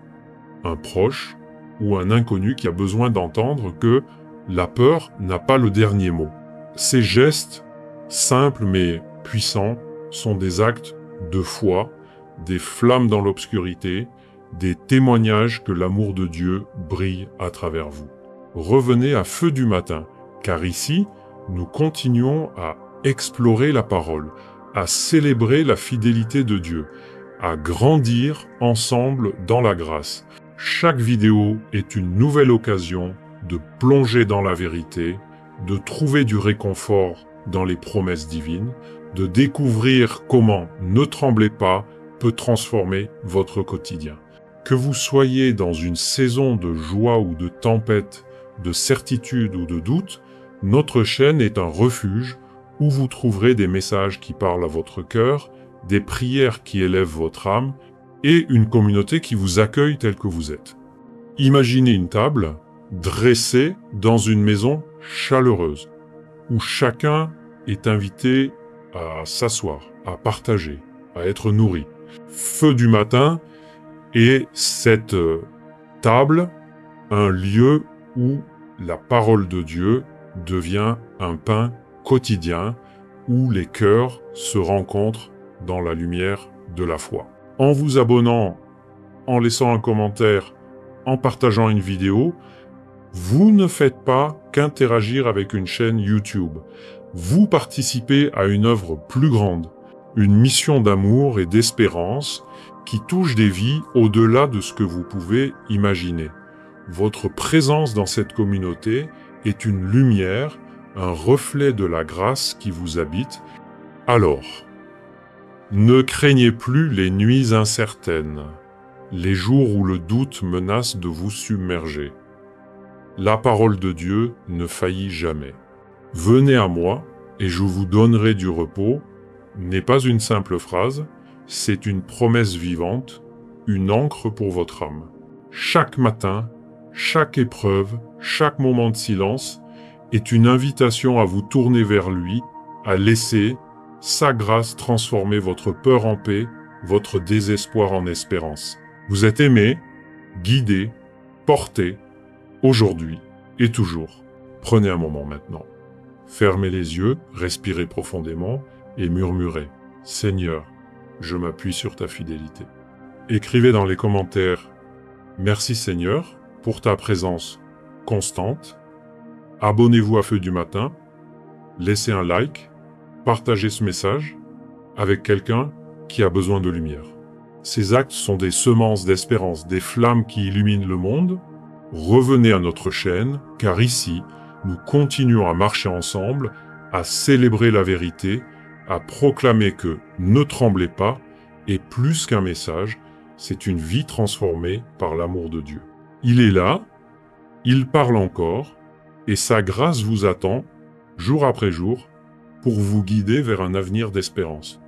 un proche ou un inconnu qui a besoin d'entendre que la peur n'a pas le dernier mot. Ces gestes, simples mais puissants, sont des actes de foi, des flammes dans l'obscurité, des témoignages que l'amour de Dieu brille à travers vous. Revenez à Feu du matin, car ici, nous continuons à explorer la parole, à célébrer la fidélité de Dieu, à grandir ensemble dans la grâce. Chaque vidéo est une nouvelle occasion de plonger dans la vérité, de trouver du réconfort dans les promesses divines, de découvrir comment ne tremblez pas peut transformer votre quotidien. Que vous soyez dans une saison de joie ou de tempête, de certitude ou de doute, notre chaîne est un refuge où vous trouverez des messages qui parlent à votre cœur, des prières qui élèvent votre âme et une communauté qui vous accueille tel que vous êtes. Imaginez une table dressée dans une maison chaleureuse, où chacun est invité à s'asseoir, à partager, à être nourri. Feu du matin est cette table, un lieu où la parole de Dieu devient un pain quotidien, où les cœurs se rencontrent dans la lumière de la foi. En vous abonnant, en laissant un commentaire, en partageant une vidéo, vous ne faites pas qu'interagir avec une chaîne YouTube. Vous participez à une œuvre plus grande, une mission d'amour et d'espérance qui touche des vies au-delà de ce que vous pouvez imaginer. Votre présence dans cette communauté est une lumière, un reflet de la grâce qui vous habite. Alors, ne craignez plus les nuits incertaines, les jours où le doute menace de vous submerger. La parole de Dieu ne faillit jamais. Venez à moi et je vous donnerai du repos n'est pas une simple phrase, c'est une promesse vivante, une ancre pour votre âme. Chaque matin, chaque épreuve, chaque moment de silence est une invitation à vous tourner vers lui, à laisser sa grâce transformer votre peur en paix, votre désespoir en espérance. Vous êtes aimé, guidé, porté, aujourd'hui et toujours. Prenez un moment maintenant. Fermez les yeux, respirez profondément et murmurez « Seigneur, je m'appuie sur ta fidélité ». Écrivez dans les commentaires « Merci Seigneur pour ta présence constante ». Abonnez-vous à Feu du Matin, laissez un like, partagez ce message avec quelqu'un qui a besoin de lumière. Ces actes sont des semences d'espérance, des flammes qui illuminent le monde. Revenez à notre chaîne, car ici, nous continuons à marcher ensemble, à célébrer la vérité, à proclamer que « Ne tremblez pas » est plus qu'un message, c'est une vie transformée par l'amour de Dieu. Il est là, il parle encore, et sa grâce vous attend, jour après jour, pour vous guider vers un avenir d'espérance.